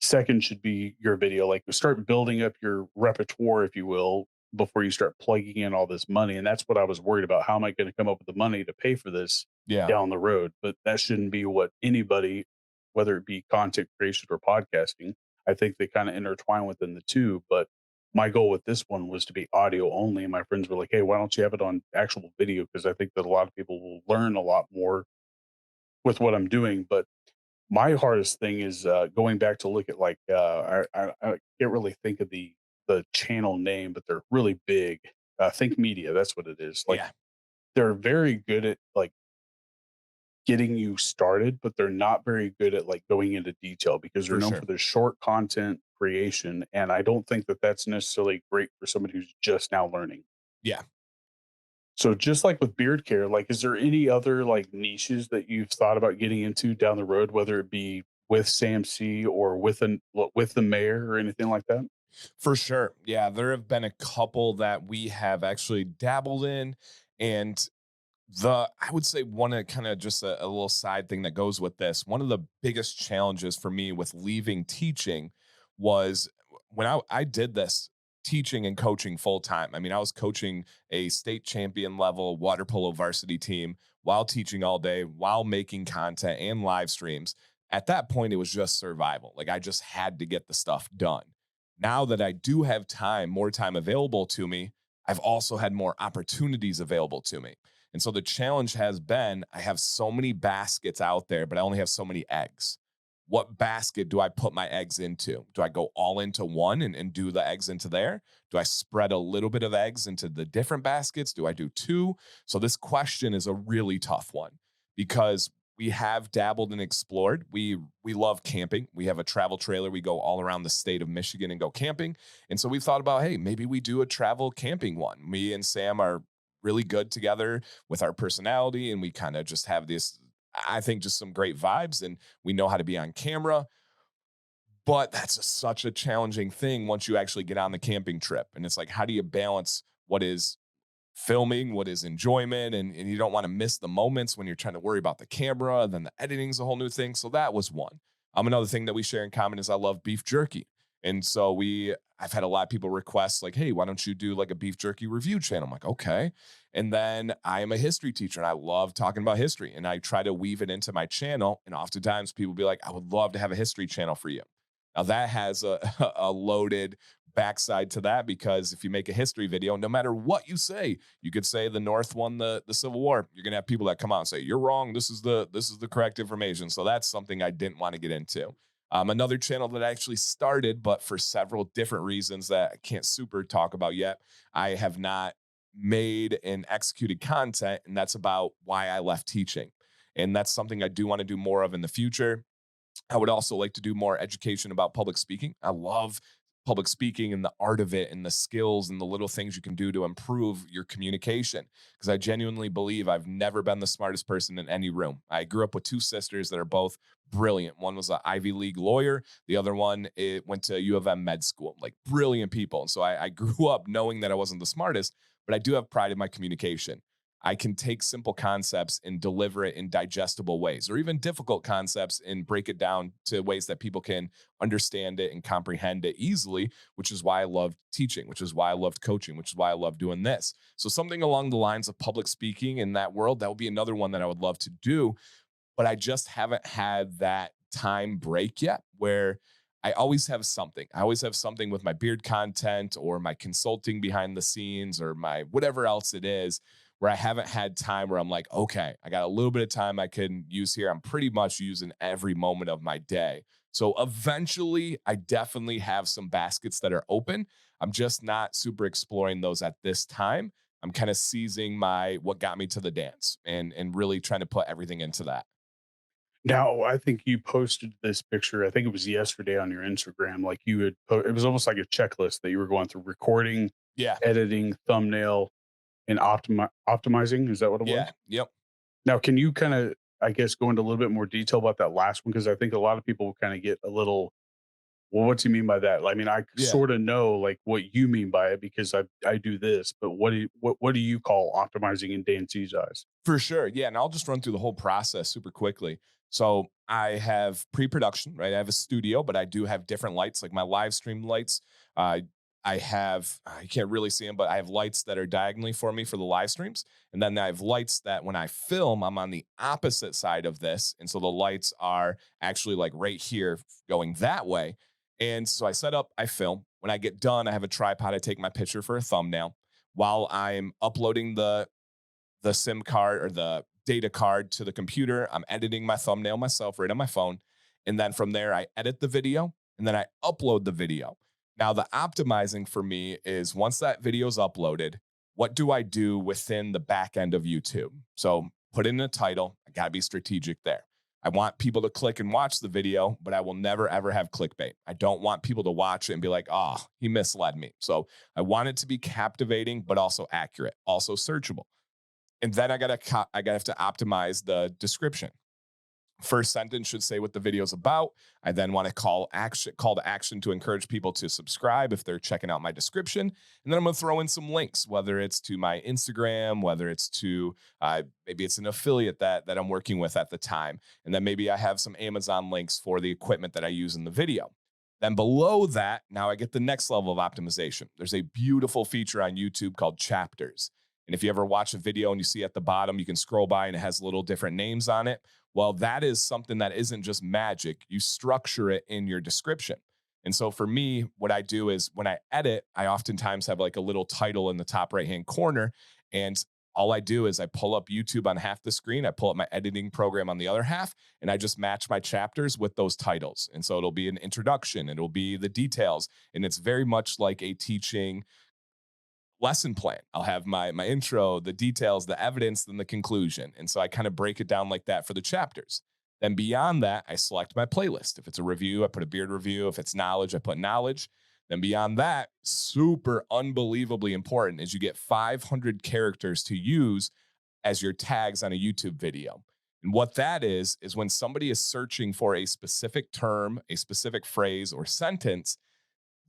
Speaker 2: second should be your video. Like start building up your repertoire, if you will, before you start plugging in all this money. And that's what I was worried about. How am I going to come up with the money to pay for this
Speaker 1: Yeah,
Speaker 2: down the road? But that shouldn't be what anybody, whether it be content creation or podcasting, I think they kind of intertwine within the two. But my goal with this one was to be audio only. And my friends were like, hey, why don't you have it on actual video? Because I think that a lot of people will learn a lot more with what I'm doing. But my hardest thing is, going back to look at, like, I can't really think of the channel name, but they're really big. Think Media, that's what it is. Like,
Speaker 1: yeah,
Speaker 2: they're very good at, like, getting you started, but they're not very good at, like, going into detail because they're
Speaker 1: for
Speaker 2: known
Speaker 1: sure.
Speaker 2: for their short content creation, and I don't think that that's necessarily great for somebody who's just now learning.
Speaker 1: Yeah.
Speaker 2: So just like with beard care, like, is there any other, like, niches that you've thought about getting into down the road, whether it be with SAMC or with the mayor or anything like that?
Speaker 1: For sure. Yeah, there have been a couple that we have actually dabbled in. And I would say one of kind of just a little side thing that goes with this. One of the biggest challenges for me with leaving teaching was when I did this teaching and coaching full time. I mean, I was coaching a state champion level water polo varsity team while teaching all day, while making content and live streams. At that point, it was just survival. Like I just had to get the stuff done. Now that I do have time, more time available to me, I've also had more opportunities available to me. And so the challenge has been I have so many baskets out there, but I only have so many eggs. What basket do I put my eggs into? Do I go all into one and do the eggs into there? Do I spread a little bit of eggs into the different baskets? Do I do two? So this question is a really tough one because we have dabbled and explored. We love camping. We have a travel trailer. We go all around the state of Michigan and go camping. And so we thought about, hey, maybe we do a travel camping one. Me and Sam are really good together with our personality and we kind of just have this, I think, just some great vibes and we know how to be on camera. But such a challenging thing once you actually get on the camping trip. And it's like, how do you balance what is filming, what is enjoyment, and you don't want to miss the moments when you're trying to worry about the camera, then the editing's a whole new thing. So that was one. Another thing that we share in common is I love beef jerky. And so I've had a lot of people request, like, hey, why don't you do like a beef jerky review channel? I'm like, okay. And then I am a history teacher and I love talking about history. And I try to weave it into my channel. And oftentimes people be like, I would love to have a history channel for you. Now that has a, a loaded backside to that because if you make a history video, no matter what you say, you could say the North won the Civil War. You're gonna have people that come out and say you're wrong. This is the correct information. So that's something I didn't want to get into. Another channel that I actually started, but for several different reasons that I can't super talk about yet, I have not made and executed content, and that's about why I left teaching. And that's something I do want to do more of in the future. I would also like to do more education about public speaking. I love public speaking and the art of it and the skills and the little things you can do to improve your communication. Because I genuinely believe I've never been the smartest person in any room. I grew up with two sisters that are both brilliant. One was an Ivy League lawyer. The other one went to U of M med school, like brilliant people. And so I grew up knowing that I wasn't the smartest, but I do have pride in my communication. I can take simple concepts and deliver it in digestible ways, or even difficult concepts and break it down to ways that people can understand it and comprehend it easily, which is why I loved teaching, which is why I loved coaching, which is why I love doing this. So, something along the lines of public speaking in that world, that would be another one that I would love to do. But I just haven't had that time break yet where I always have something. I always have something with my beard content or my consulting behind the scenes or my whatever else it is where I haven't had time where I'm like, okay, I got a little bit of time I can use here. I'm pretty much using every moment of my day. So eventually, I definitely have some baskets that are open. I'm just not super exploring those at this time. I'm kind of seizing my what got me to the dance and really trying to put everything into that.
Speaker 2: Now, I think you posted this picture, I think it was yesterday on your Instagram, like, you had it was almost like a checklist that you were going through recording,
Speaker 1: Yeah.
Speaker 2: editing, thumbnail, and optimizing, is that what it was?
Speaker 1: Yeah. Yep.
Speaker 2: Now, can you kinda I guess, go into a little bit more detail about that last one? Because I think a lot of people kind of get a little, well, what do you mean by that? I mean, I
Speaker 1: Yeah.
Speaker 2: sort of know like what you mean by it because I do this, but what do you call optimizing in Dan C's eyes?
Speaker 1: For sure. Yeah. And I'll just run through the whole process super quickly. So I have pre-production, right? I have a studio, but I do have different lights, like my live stream lights. Uh, I have, you can't really see them, but I have lights that are diagonally for me for the live streams. And then I have lights that when I film, I'm on the opposite side of this. And so the lights are actually like right here going that way. And so I set up, I film. When I get done, I have a tripod. I take my picture for a thumbnail while I'm uploading the SIM card or the data card to the computer. I'm editing my thumbnail myself right on my phone. And then from there, I edit the video and then I upload the video. Now, the optimizing for me is once that video is uploaded, what do I do within the back end of YouTube? So put in a title. I got to be strategic there. I want people to click and watch the video, but I will never ever have clickbait. I don't want people to watch it and be like, oh, he misled me. So I want it to be captivating, but also accurate, also searchable. And then I gotta have to optimize the description. First sentence should say what the video is about. I then want to call to action to encourage people to subscribe if they're checking out my description. And then I'm gonna throw in some links, whether it's to my Instagram, whether it's to maybe it's an affiliate that I'm working with at the time. And then maybe I have some Amazon links for the equipment that I use in the video. Then below that, now I get the next level of optimization. There's a beautiful feature on YouTube called chapters. And if you ever watch a video and you see at the bottom, you can scroll by and it has little different names on it. Well, that is something that isn't just magic. You structure it in your description. And so for me, what I do is when I edit, I oftentimes have like a little title in the top right hand corner. And all I do is I pull up YouTube on half the screen, I pull up my editing program on the other half, and I just match my chapters with those titles. And so it'll be an introduction, it'll be the details, and it's very much like a teaching lesson plan. I'll have my intro, the details, the evidence, then the conclusion. And so I kind of break it down like that for the chapters. Then beyond that, I select my playlist. If it's a review, I put a beard review. If it's knowledge, I put knowledge. Then beyond that, super unbelievably important is you get 500 characters to use as your tags on a YouTube video. And what that is when somebody is searching for a specific term, a specific phrase or sentence,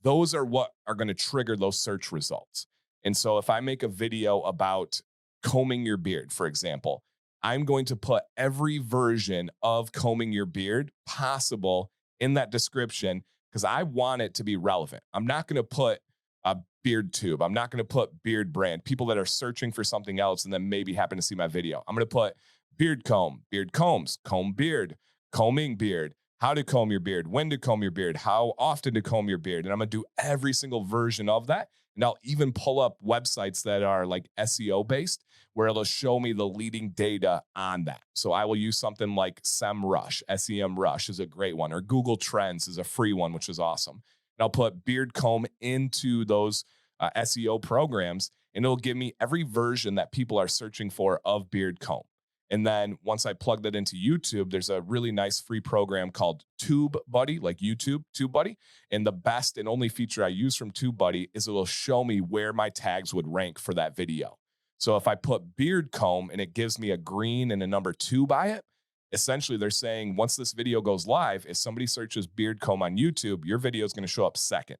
Speaker 1: those are what are going to trigger those search results. And so if I make a video about combing your beard, for example, I'm going to put every version of combing your beard possible in that description because I want it to be relevant. I'm not going to put a beard tube. I'm not going to put beard brand. People that are searching for something else and then maybe happen to see my video. I'm going to put beard comb, beard combs, comb beard, combing beard, how to comb your beard, when to comb your beard, how often to comb your beard. And I'm going to do every single version of that. And I'll even pull up websites that are like SEO based where it'll show me the leading data on that. So I will use something like SEMrush, SEMrush is a great one, or Google Trends is a free one, which is awesome. And I'll put beard comb into those SEO programs, and it'll give me every version that people are searching for of beard comb. And then once I plug that into YouTube, there's a really nice free program called TubeBuddy, like YouTube, TubeBuddy. And the best and only feature I use from TubeBuddy is it'll show me where my tags would rank for that video. So if I put beard comb and it gives me a green and a number 2 by it, essentially they're saying once this video goes live, if somebody searches beard comb on YouTube, your video is going to show up second.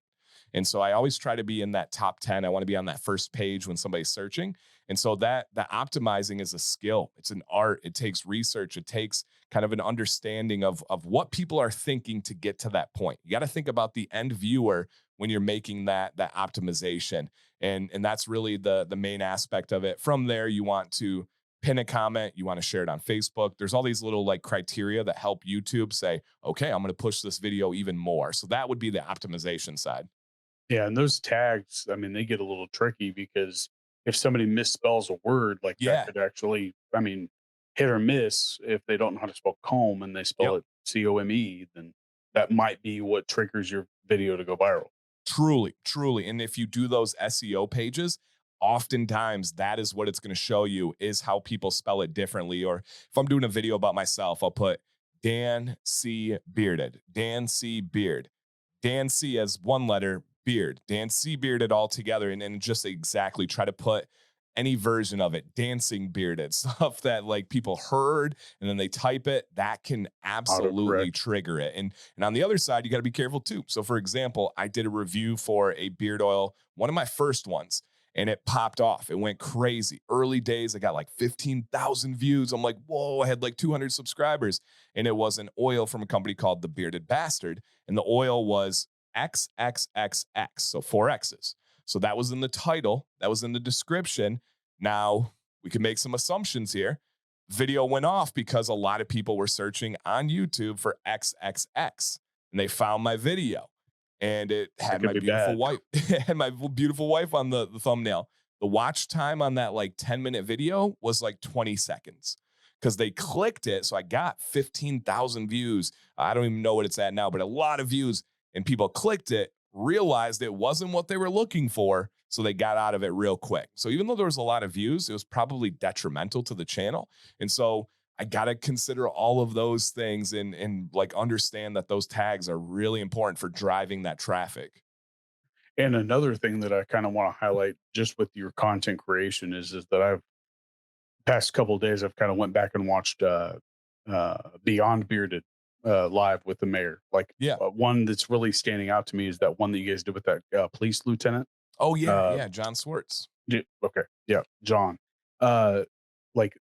Speaker 1: And so I always try to be in that top 10. I want to be on that first page when somebody's searching. And so that optimizing is a skill. It's an art. It takes research. It takes kind of an understanding of what people are thinking to get to that point. You got to think about the end viewer when you're making that optimization. And that's really the main aspect of it. From there, you want to pin a comment, you want to share it on Facebook. There's all these little like criteria that help YouTube say, okay, I'm going to push this video even more. So that would be the optimization side.
Speaker 2: Yeah, and those tags, I mean, they get a little tricky because if somebody misspells a word, like that
Speaker 1: Yeah.
Speaker 2: could actually, I mean, hit or miss if they don't know how to spell comb and they spell
Speaker 1: Yep.
Speaker 2: it COME, then that might be what triggers your video to go viral.
Speaker 1: Truly, truly. And if you do those SEO pages, oftentimes that is what it's going to show you is how people spell it differently. Or if I'm doing a video about myself, I'll put Dan C. Bearded, Dan C. Beard, Dan C. as one letter, Beard, Dan C. Bearded all together. And then just exactly try to put any version of it, dancing bearded, stuff that like people heard and then they type it, that can absolutely
Speaker 2: Autocorrect.
Speaker 1: trigger it. And on the other side, you got to be careful too. So for example, I did a review for a beard oil, one of my first ones, and it popped off. It went crazy. Early days, I got like 15,000 views. I'm like, whoa, I had like 200 subscribers. And it was an oil from a company called The Bearded Bastard. And the oil was XXXX, so four X's. So that was in the title, that was in the description. Now we can make some assumptions here. Video went off because a lot of people were searching on YouTube for XXX and they found my video and it
Speaker 2: It
Speaker 1: had
Speaker 2: could
Speaker 1: my
Speaker 2: be
Speaker 1: beautiful
Speaker 2: bad.
Speaker 1: wife, it had my beautiful wife on the thumbnail. The watch time on that like 10-minute video was like 20 seconds because they clicked it. So I got 15,000 views. I don't even know what it's at now, but a lot of views, and people clicked it, realized it wasn't what they were looking for. So they got out of it real quick. So even though there was a lot of views, it was probably detrimental to the channel. And so I got to consider all of those things and like understand that those tags are really important for driving that traffic.
Speaker 2: And another thing that I kind of want to highlight just with your content creation is that I've past couple of days I've kind of went back and watched Beyond Bearded live with the mayor. Like
Speaker 1: Yeah.
Speaker 2: one that's really standing out to me is that one that you guys did with that police lieutenant.
Speaker 1: Oh yeah,
Speaker 2: Uh
Speaker 1: yeah. John Swartz.
Speaker 2: okay. Yeah, John. Uh like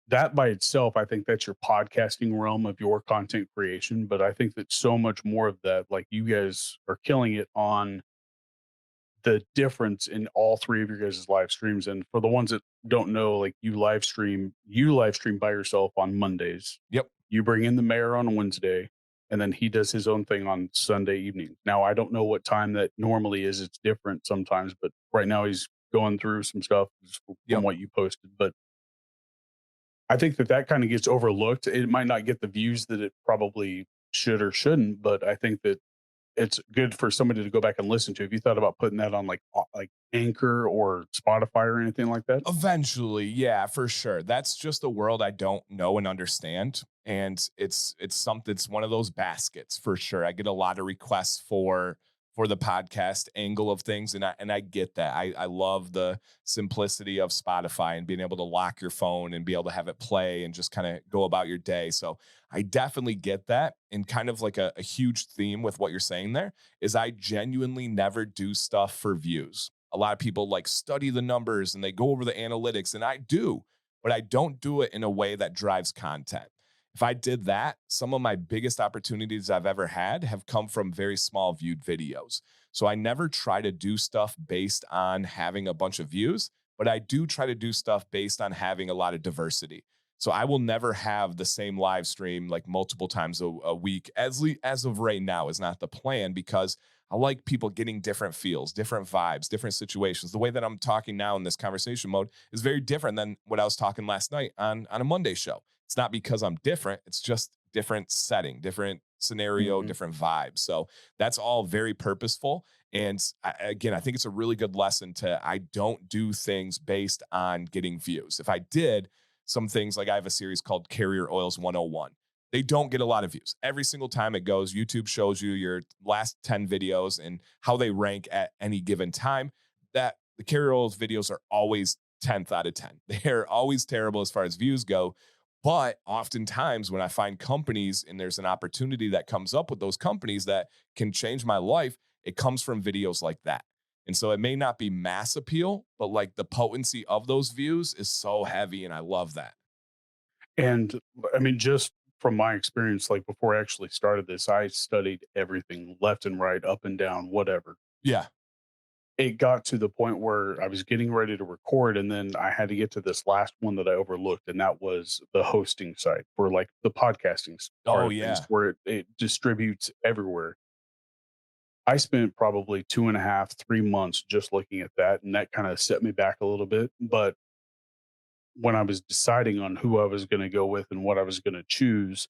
Speaker 2: that by itself, I think that's your podcasting realm of your content creation, but I think that so much more of that, like you guys are killing it on the difference in all three of your guys' live streams. And for the ones that don't know, like you live stream by yourself on Mondays.
Speaker 1: Yep.
Speaker 2: You bring in the mayor on Wednesday, and then he does his own thing on Sunday evening. Now, I don't know what time that normally is. It's different sometimes, but right now he's going through some stuff from
Speaker 1: Yep.
Speaker 2: what you posted. But I think that that kind of gets overlooked. It might not get the views that it probably should or shouldn't, but I think that it's good for somebody to go back and listen to. Have you thought about putting that on like Anchor or Spotify or anything like that?
Speaker 1: Eventually, yeah, for sure. That's just a world I don't know and understand. And it's something, it's one of those baskets for sure. I get a lot of requests for the podcast angle of things. And I get that. I love the simplicity of Spotify and being able to lock your phone and be able to have it play and just kind of go about your day. So I definitely get that. And kind of like a huge theme with what you're saying there is I genuinely never do stuff for views. A lot of people like study the numbers and they go over the analytics, and I do, but I don't do it in a way that drives content. If I did that, some of my biggest opportunities I've ever had have come from very small viewed videos. So I never try to do stuff based on having a bunch of views, but I do try to do stuff based on having a lot of diversity. So I will never have the same live stream like multiple times a week as of right now is not the plan, because I like people getting different feels, different vibes, different situations. The way that I'm talking now in this conversation mode is very different than what I was talking last night on a Monday show. It's not because I'm different, it's just different setting, different scenario,
Speaker 2: Mhm.
Speaker 1: different vibes. So that's all very purposeful. And again, I think it's a really good lesson to I don't do things based on getting views. If I did, some things like I have a series called Carrier Oils 101. They don't get a lot of views. Every single time it goes, YouTube shows you your last 10 videos and how they rank at any given time. That the Carrier Oils videos are always 10th out of 10. They're always terrible as far as views go. But oftentimes, when I find companies and there's an opportunity that comes up with those companies that can change my life, it comes from videos like that. And so it may not be mass appeal, but like the potency of those views is so heavy. And I love that.
Speaker 2: And I mean, just from my experience, like before I actually started this, I studied everything left and right, up and down, whatever.
Speaker 1: Yeah.
Speaker 2: It got to the point where I was getting ready to record, and then I had to get to this last one that I overlooked, and that was the hosting site for like the podcasting part
Speaker 1: Oh,
Speaker 2: of things
Speaker 1: yeah.
Speaker 2: where it distributes everywhere. I spent probably 2.5, 3 months just looking at that, and that kind of set me back a little bit. But when I was deciding on who I was going to go with and what I was going to choose,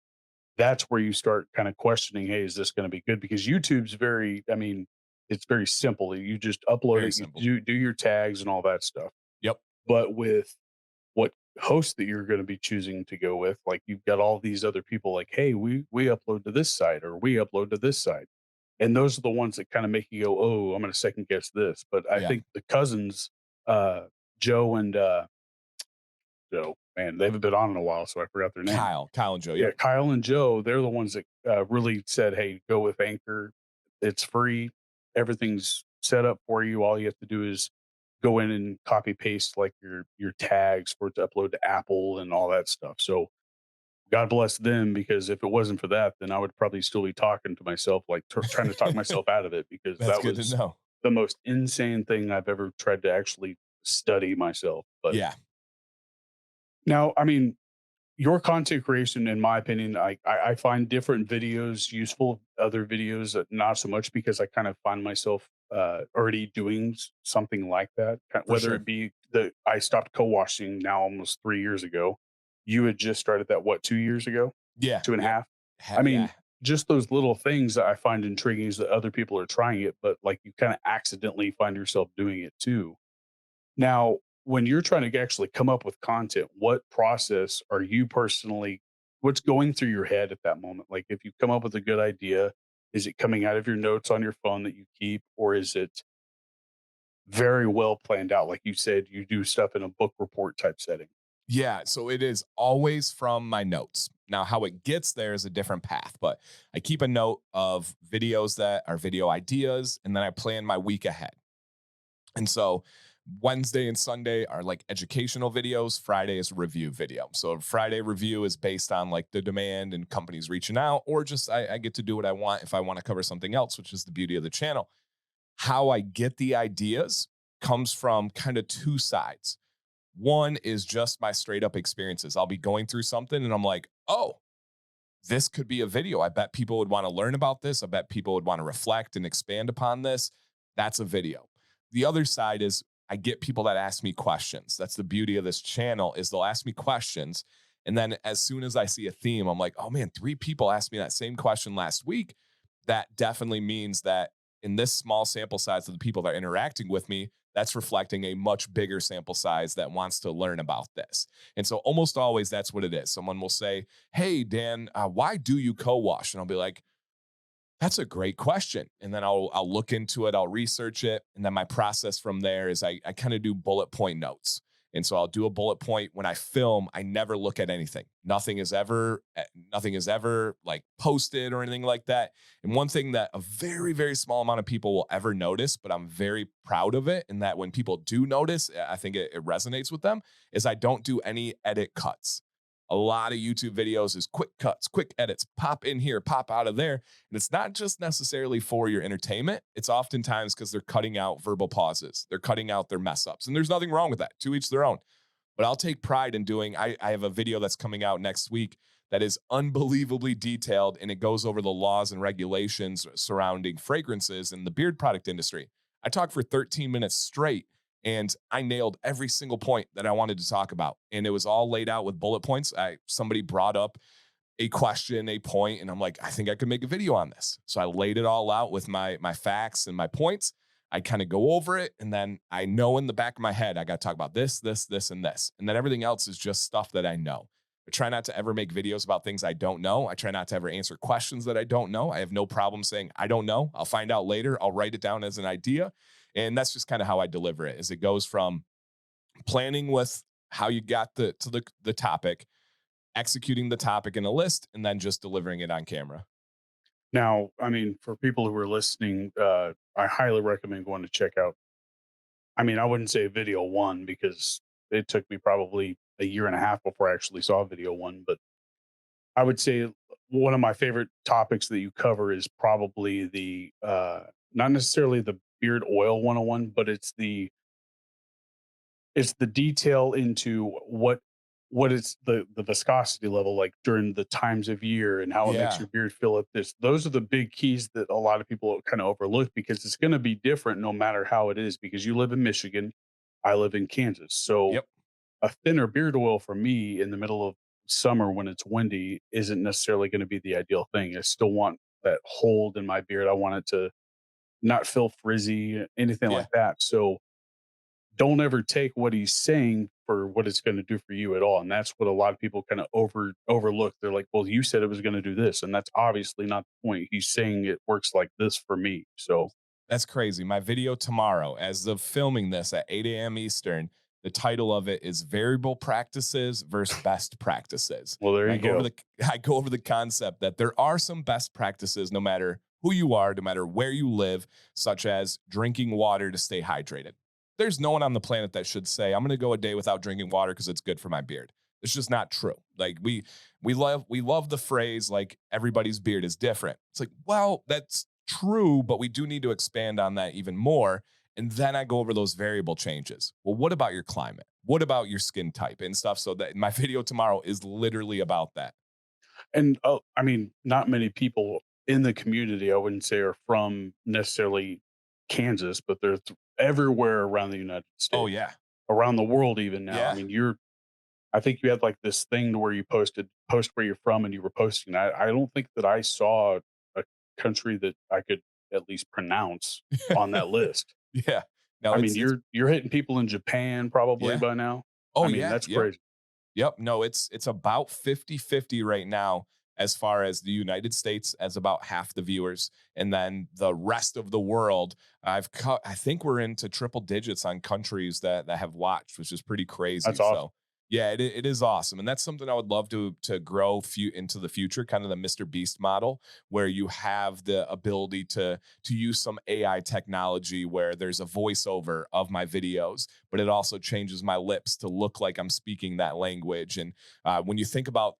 Speaker 2: that's where you start kind of questioning, hey, is this going to be good? Because YouTube's very, I mean, it's very simple. You just upload
Speaker 1: Very
Speaker 2: it, you
Speaker 1: simple.
Speaker 2: do your tags and all that stuff.
Speaker 1: Yep.
Speaker 2: But with what host that you're going to be choosing to go with, like you've got all these other people like, hey, we upload to this site or we upload to this site. And those are the ones that kind of make you go, oh, I'm going to second guess this. But I
Speaker 1: Yeah.
Speaker 2: think the cousins, uh, Joe and Joe, man, they haven't been on in a while, so I forgot their name.
Speaker 1: Kyle and Joe.
Speaker 2: Yeah,
Speaker 1: Yep.
Speaker 2: Kyle and Joe, they're the ones that really said, "Hey, go with Anchor. It's free. Everything's set up for you. All you have to do is go in and copy paste like your tags for it to upload to Apple and all that stuff." So God bless them, because if it wasn't for that, then I would probably still be talking to myself, like trying to talk myself out of it, because
Speaker 1: That's
Speaker 2: that
Speaker 1: good to
Speaker 2: was
Speaker 1: know.
Speaker 2: the most insane thing I've ever tried to actually study myself. But
Speaker 1: Yeah.
Speaker 2: now, I mean, your content creation, in my opinion, I find different videos useful, other videos not so much, because I kind of find myself already doing something like that.
Speaker 1: For
Speaker 2: Whether
Speaker 1: sure.
Speaker 2: it be that I stopped co-washing now almost 3 years ago, you had just started that, what, 2 years ago,
Speaker 1: Yeah.
Speaker 2: two and a
Speaker 1: Yep.
Speaker 2: half. I
Speaker 1: Yeah.
Speaker 2: mean, just those little things that I find intriguing is that other people are trying it, but like you kind of accidentally find yourself doing it too. Now, when you're trying to actually come up with content, what process are you personally, what's going through your head at that moment? Like, if you come up with a good idea, is it coming out of your notes on your phone that you keep, or is it very well planned out? Like you said, you do stuff in a book report type setting.
Speaker 1: Yeah, so it is always from my notes. Now, how it gets there is a different path, but I keep a note of videos that are video ideas, and then I plan my week ahead. And so Wednesday and Sunday are like educational videos. Friday is review video. So Friday review is based on like the demand and companies reaching out, or just I get to do what I want if I want to cover something else, which is the beauty of the channel. How I get the ideas comes from kind of two sides. One is just my straight up experiences. I'll be going through something and I'm like, oh, this could be a video. I bet people would want to learn about this. I bet people would want to reflect and expand upon this. That's a video. The other side is I get people that ask me questions. That's the beauty of this channel is they'll ask me questions. And then as soon as I see a theme, I'm like, oh man, 3 people asked me that same question last week. That definitely means that in this small sample size of the people that are interacting with me, that's reflecting a much bigger sample size that wants to learn about this. And so almost always that's what it is. Someone will say, hey, Dan, why do you co-wash? And I'll be like, that's a great question. And then I'll look into it, I'll research it. And then my process from there is I kind of do bullet point notes. And so I'll do a bullet point when I film, I never look at anything. Nothing is ever like posted or anything like that. And one thing that a very, very small amount of people will ever notice, but I'm very proud of it, and that when people do notice, I think it resonates with them, is I don't do any edit cuts. A lot of YouTube videos is quick cuts, quick edits, pop in here, pop out of there. And it's not just necessarily for your entertainment. It's oftentimes because they're cutting out verbal pauses. They're cutting out their mess ups. And there's nothing wrong with that. To each their own. But I'll take pride in doing, I have a video that's coming out next week that is unbelievably detailed, and it goes over the laws and regulations surrounding fragrances in the beard product industry. I talked for 13 minutes straight, and I nailed every single point that I wanted to talk about. And it was all laid out with bullet points. Somebody brought up a question, a point, and I'm like, I think I could make a video on this. So I laid it all out with my facts and my points. I kind of go over it, and then I know in the back of my head I got to talk about this, this, this, and this, and then everything else is just stuff that I know. I try not to ever make videos about things I don't know. I try not to ever answer questions that I don't know. I have no problem saying I don't know. I'll find out later. I'll write it down as an idea, and that's just kind of how I deliver it. Is it goes from planning with how you got the topic, executing the topic in a list, and then just delivering it on camera.
Speaker 2: Now, I mean, for people who are listening, I highly recommend going to check out. I mean, I wouldn't say video one, because it took me probably a year and a half before I actually saw video one, but I would say one of my favorite topics that you cover is probably the not necessarily the beard oil 101, but it's the detail into what is the viscosity level like during the times of year, and how it makes
Speaker 1: Yeah.
Speaker 2: your beard feel at this. Those are the big keys that a lot of people kind of overlook, because it's going to be different no matter how it is, because you live in Michigan, I live in Kansas. So
Speaker 1: Yep.
Speaker 2: a thinner beard oil for me in the middle of summer when it's windy isn't necessarily going to be the ideal thing. I still want that hold in my beard. I want it to not feel frizzy, anything
Speaker 1: Yeah.
Speaker 2: like that. So don't ever take what he's saying for what it's going to do for you at all. And that's what a lot of people kind of overlook. They're like, well, you said it was going to do this. And that's obviously not the point. He's saying it works like this for me. So
Speaker 1: That's crazy. My video tomorrow, as of filming this at 8 a.m. Eastern, The title of it is Variable Practices versus Best Practices.
Speaker 2: Well, there
Speaker 1: And
Speaker 2: you go.
Speaker 1: I go over the concept that there are some best practices no matter who you are, no matter where you live, such as drinking water to stay hydrated. There's no one on the planet that should say, I'm going to go a day without drinking water because it's good for my beard. It's just not true. Like we love the phrase like everybody's beard is different. It's like, well, that's true, but we do need to expand on that even more. And then I go over those variable changes. Well, what about your climate? What about your skin type and stuff? So that my video tomorrow is literally about that.
Speaker 2: And, I mean, not many people in the community, I wouldn't say are from necessarily Kansas, but they're everywhere around the United
Speaker 1: Oh
Speaker 2: States,
Speaker 1: yeah.
Speaker 2: around the world even now. I
Speaker 1: Yeah.
Speaker 2: mean, I think you had like this thing to where you post where you're from and you were posting. I don't think that I saw a country that I could at least pronounce on that list.
Speaker 1: Yeah. No,
Speaker 2: I mean,
Speaker 1: it's
Speaker 2: you're hitting people in Japan probably
Speaker 1: yeah.
Speaker 2: by now.
Speaker 1: Oh
Speaker 2: I mean,
Speaker 1: yeah.
Speaker 2: that's
Speaker 1: Yep.
Speaker 2: crazy.
Speaker 1: Yep. No, it's about 50-50 right now as far as the United States as about half the viewers. And then the rest of the world, I think we're into triple digits on countries that have watched, which is pretty crazy.
Speaker 2: That's awesome.
Speaker 1: So yeah, it is awesome. And that's something I would love to grow into the future, kind of the Mr. Beast model, where you have the ability to use some AI technology where there's a voiceover of my videos, but it also changes my lips to look like I'm speaking that language. And when you think about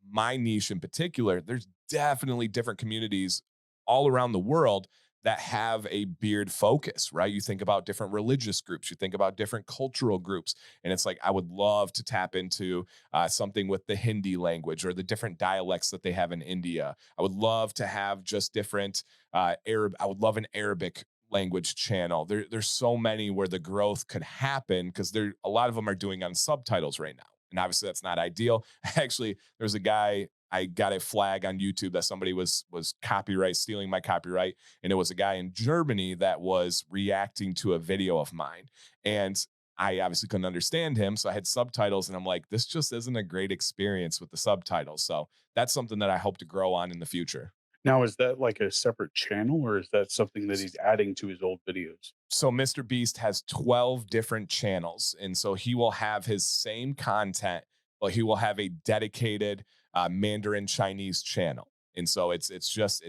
Speaker 1: my niche in particular, there's definitely different communities all around the world that have a beard focus, right? You think about different religious groups, you think about different cultural groups, and it's like I would love to tap into something with the Hindi language or the different dialects that they have in India. I would love to have just different Arab. I would love an Arabic language channel. There's so many where the growth could happen because there a lot of them are doing on subtitles right now, and obviously that's not ideal. Actually, there's a guy. I got a flag on YouTube that somebody was copyright stealing my copyright, and it was a guy in Germany that was reacting to a video of mine. And I obviously couldn't understand him. So I had subtitles, and I'm like, this just isn't a great experience with the subtitles. So that's something that I hope to grow on in the future.
Speaker 2: Now, is that like a separate channel or is that something that he's adding to his old videos?
Speaker 1: So Mr. Beast has 12 different channels. And so he will have his same content, but he will have a dedicated Mandarin Chinese channel. And so it's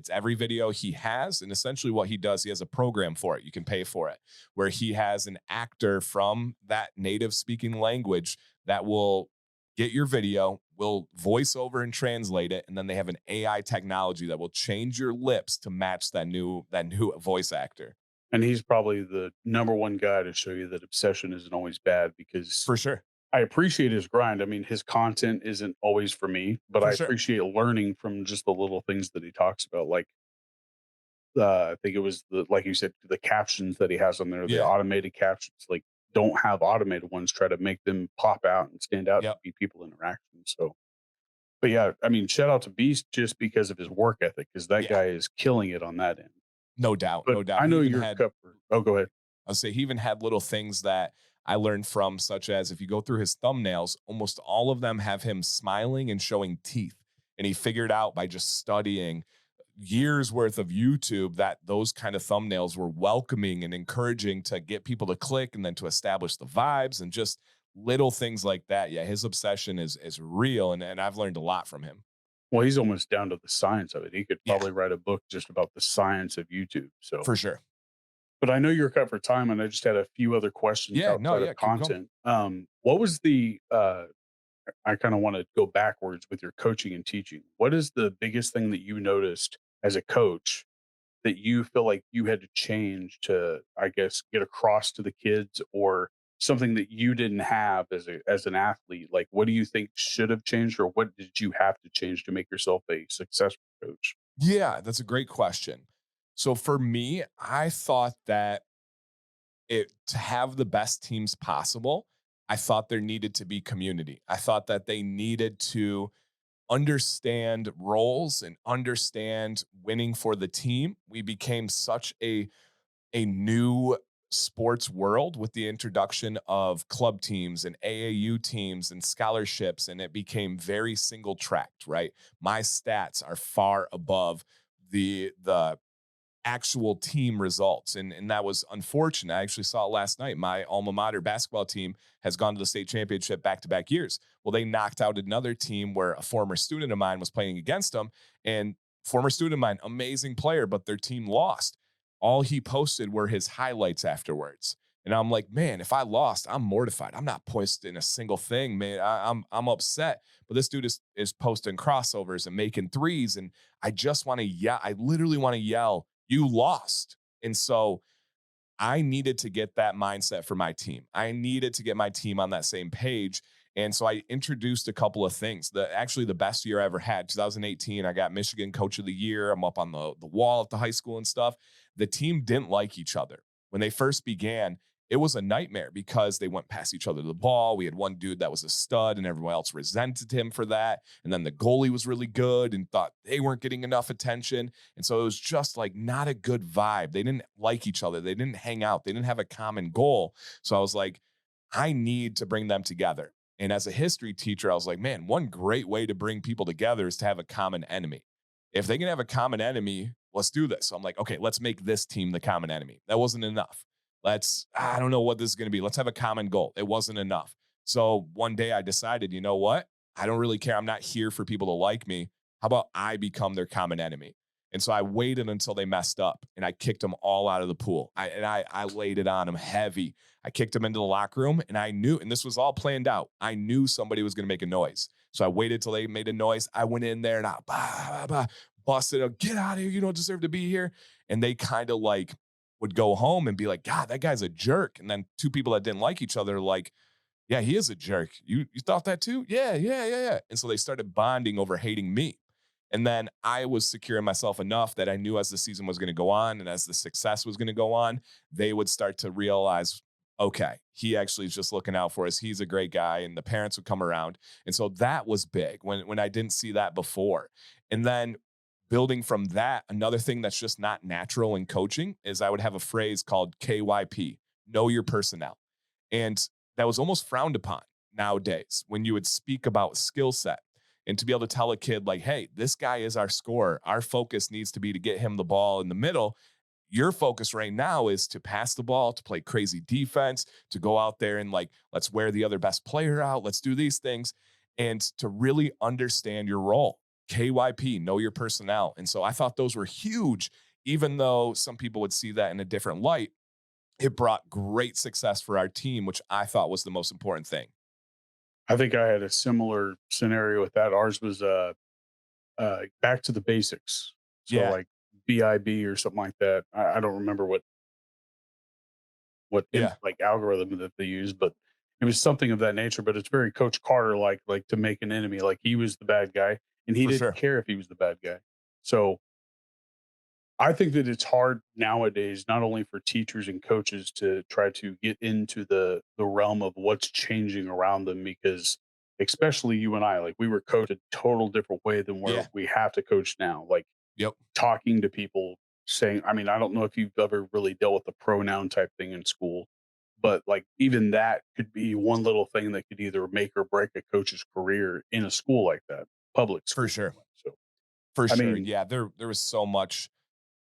Speaker 1: every video he has. And essentially what he does, he has a program for it. You can pay for it, where he has an actor from that native speaking language that will get your video, will voice over and translate it. And then they have an AI technology that will change your lips to match that new voice actor.
Speaker 2: And he's probably the number one guy to show you that obsession isn't always bad because
Speaker 1: For sure.
Speaker 2: I appreciate his grind. I mean, his content isn't always for me, but
Speaker 1: For
Speaker 2: I
Speaker 1: sure.
Speaker 2: appreciate learning from just the little things that he talks about. Like, I think it was like you said, the captions that he has on there, the
Speaker 1: Yeah.
Speaker 2: automated captions, like don't have automated ones, try to make them pop out and stand out to
Speaker 1: Yep.
Speaker 2: be people interaction. So, but yeah, I mean, shout out to Beast just because of his work ethic, because that
Speaker 1: Yeah.
Speaker 2: guy is killing it on that end.
Speaker 1: No doubt.
Speaker 2: But
Speaker 1: No doubt.
Speaker 2: I
Speaker 1: He
Speaker 2: know
Speaker 1: even
Speaker 2: you're
Speaker 1: had
Speaker 2: cut for. Oh, go ahead.
Speaker 1: I'll say he even had little things that I learned from, such as if you go through his thumbnails, almost all of them have him smiling and showing teeth. And he figured out by just studying years worth of YouTube that those kind of thumbnails were welcoming and encouraging to get people to click and then to establish the vibes and just little things like that. Yeah, his obsession is real, and I've learned a lot from him.
Speaker 2: Well, he's almost down to the science of it. He could
Speaker 1: Yeah,
Speaker 2: probably write a book just about the science of YouTube. So,
Speaker 1: for sure.
Speaker 2: but I know you're cut for time, and I just had a few other questions
Speaker 1: Yeah, no,
Speaker 2: outside
Speaker 1: yeah,
Speaker 2: of
Speaker 1: keep going.
Speaker 2: content. What was the I kind of want to go backwards with your coaching and teaching. What is the biggest thing that you noticed as a coach that you feel like you had to change to, I guess, get across to the kids, or something that you didn't have as an athlete? Like, what do you think should have changed, or what did you have to change to make yourself a successful coach?
Speaker 1: Yeah, that's a great question. So for me, I thought that it to have the best teams possible, I thought there needed to be community. I thought that they needed to understand roles and understand winning for the team. We became such a new sports world with the introduction of club teams and AAU teams and scholarships, and it became very single tracked, right? My stats are far above the actual team results. And that was unfortunate. I actually saw it last night. My alma mater basketball team has gone to the state championship back-to-back years. Well, they knocked out another team where a former student of mine was playing against them. And former student of mine, amazing player, but their team lost. All he posted were his highlights afterwards. And I'm like, man, if I lost, I'm mortified. I'm not posting a single thing, man. I'm upset. But this dude is posting crossovers and making threes. And I just want to yell. I literally want to yell, you lost. And so I needed to get that mindset for my team. I needed to get my team on that same page. And so I introduced a couple of things. Actually the best year I ever had, 2018, I got Michigan Coach of the Year. I'm up on the wall at the high school and stuff. The team didn't like each other. When they first began, it was a nightmare because they went past each other the ball. We had one dude that was a stud and everyone else resented him for that. And then the goalie was really good and thought they weren't getting enough attention. And so it was just like not a good vibe. They didn't like each other. They didn't hang out. They didn't have a common goal. So I was like, I need to bring them together. And as a history teacher, I was like, man, one great way to bring people together is to have a common enemy. If they can have a common enemy, let's do this. So I'm like, okay, let's make this team the common enemy. That wasn't enough. I don't know what this is going to be. Let's have a common goal. It wasn't enough. So one day I decided, you know what? I don't really care. I'm not here for people to like me. How about I become their common enemy? And so I waited until they messed up and I kicked them all out of the pool. I laid it on them heavy. I kicked them into the locker room and I knew, and this was all planned out. I knew somebody was going to make a noise. So I waited till they made a noise. I went in there and I busted up, get out of here. You don't deserve to be here. And they kind of like would go home and be like, God, that guy's a jerk. And then two people that didn't like each other, like, yeah, he is a jerk. You thought that too? Yeah. And so they started bonding over hating me. And then I was secure in myself enough that I knew as the season was going to go on and as the success was going to go on, they would start to realize, okay, he actually is just looking out for us. He's a great guy. And the parents would come around. And so that was big when I didn't see that before. And then building from that, another thing that's just not natural in coaching is I would have a phrase called KYP, know your personnel. And that was almost frowned upon nowadays when you would speak about skill set and to be able to tell a kid like, hey, this guy is our scorer. Our focus needs to be to get him the ball in the middle. Your focus right now is to pass the ball, to play crazy defense, to go out there and like, let's wear the other best player out. Let's do these things and to really understand your role. KYP, know your personnel. And so I thought those were huge, even though some people would see that in a different light. It brought great success for our team, which I thought was the most important thing.
Speaker 2: I think I had a similar scenario with that. Ours was back to the basics. So
Speaker 1: Yeah.
Speaker 2: like BIB or something like that. I don't remember what in
Speaker 1: Yeah.
Speaker 2: like algorithm that they use, but it was something of that nature. But it's very Coach Carter like to make an enemy. Like he was the bad guy, and he
Speaker 1: For
Speaker 2: didn't
Speaker 1: sure.
Speaker 2: care if he was the bad guy. So I think that it's hard nowadays, not only for teachers and coaches to try to get into the realm of what's changing around them, because especially you and I, like we were coached a total different way than where
Speaker 1: Yeah.
Speaker 2: we have to coach now. Like
Speaker 1: Yep.
Speaker 2: talking to people, saying, I mean, I don't know if you've ever really dealt with the pronoun type thing in school, but like even that could be one little thing that could either make or break a coach's career in a school like that, public
Speaker 1: For
Speaker 2: school
Speaker 1: sure.
Speaker 2: anyway. So
Speaker 1: For
Speaker 2: I
Speaker 1: sure.
Speaker 2: mean,
Speaker 1: Yeah. There was so much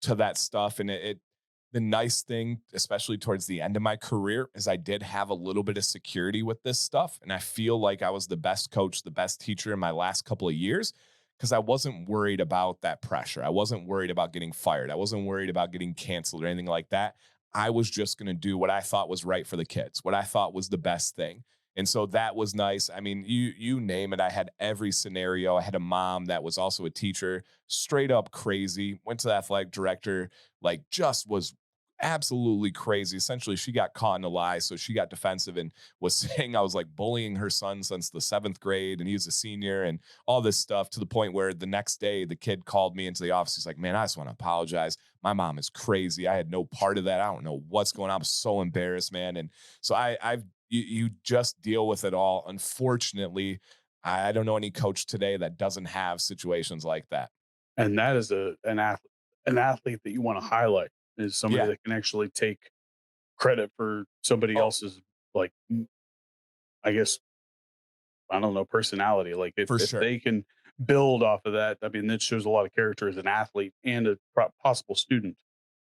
Speaker 1: to that stuff. And the nice thing, especially towards the end of my career, is I did have a little bit of security with this stuff. And I feel like I was the best coach, the best teacher in my last couple of years because I wasn't worried about that pressure. I wasn't worried about getting fired. I wasn't worried about getting canceled or anything like that. I was just going to do what I thought was right for the kids, what I thought was the best thing. And so that was nice. I mean, you name it. I had every scenario. I had a mom that was also a teacher, straight up crazy. Went to the athletic director, like just was absolutely crazy. Essentially, she got caught in a lie. So she got defensive and was saying I was like bullying her son since the seventh grade and he was a senior and all this stuff to the point where the next day the kid called me into the office. He's like, man, I just want to apologize. My mom is crazy. I had no part of that. I don't know what's going on. I'm so embarrassed, man. And so you just deal with it all. Unfortunately, I don't know any coach today that doesn't have situations like that.
Speaker 2: and that is an athlete that you want to highlight is somebody
Speaker 1: Yeah.
Speaker 2: that can actually take credit for somebody
Speaker 1: Oh,
Speaker 2: else's like I guess I don't know personality. Like
Speaker 1: for
Speaker 2: if
Speaker 1: sure.
Speaker 2: they can build off of that, I mean that shows a lot of character as an athlete and a possible student.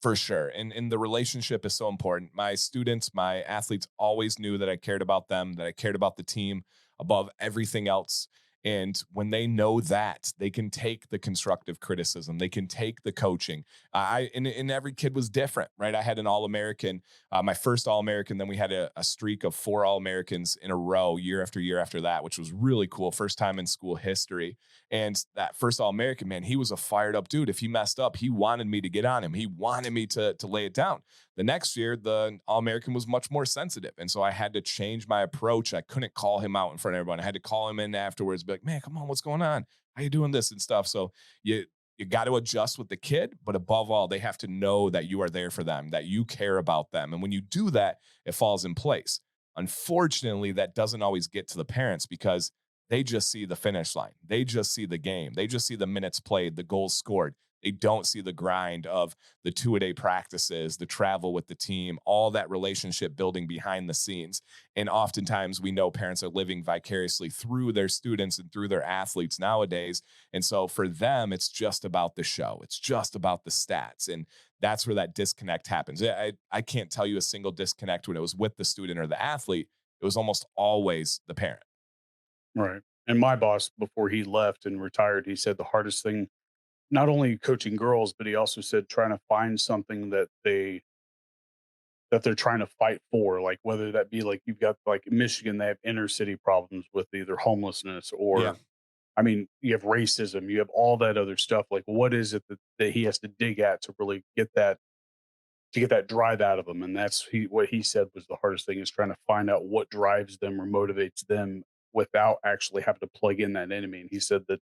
Speaker 1: For sure. And the relationship is so important. My students, my athletes always knew that I cared about them, that I cared about the team above everything else. And when they know that, they can take the constructive criticism, they can take the coaching. And every kid was different, right? I had an All American, my first All American. Then we had a streak of 4 All Americans in a row, year after that, which was really cool. First time in school history. And that first All American, man, he was a fired up dude. If he messed up, he wanted me to get on him. He wanted me to lay it down. The next year, the All American was much more sensitive. And so I had to change my approach. I couldn't call him out in front of everyone. I had to call him in afterwards, be like, man, come on, what's going on? How you doing this and stuff? So you got to adjust with the kid, but above all, they have to know that you are there for them, that you care about them. And when you do that, it falls in place. Unfortunately, that doesn't always get to the parents because they just see the finish line. They just see the game. They just see the minutes played, the goals scored. They don't see the grind of the 2-a-day practices, the travel with the team, all that relationship building behind the scenes. And oftentimes we know parents are living vicariously through their students and through their athletes nowadays. And so for them, it's just about the show. It's just about the stats. And that's where that disconnect happens. I can't tell you a single disconnect when it was with the student or the athlete. It was almost always the parent.
Speaker 2: Right. And my boss, before he left and retired, he said the hardest thing, not only coaching girls, but he also said trying to find something that they're trying to fight for, like whether that be like you've got like Michigan, they have inner city problems with either homelessness
Speaker 1: Yeah.
Speaker 2: or I mean, you have racism, you have all that other stuff. Like what is it that he has to dig at to really get that to get that drive out of them? And that's what he said was the hardest thing is trying to find out what drives them or motivates them without actually having to plug in that enemy. And he said that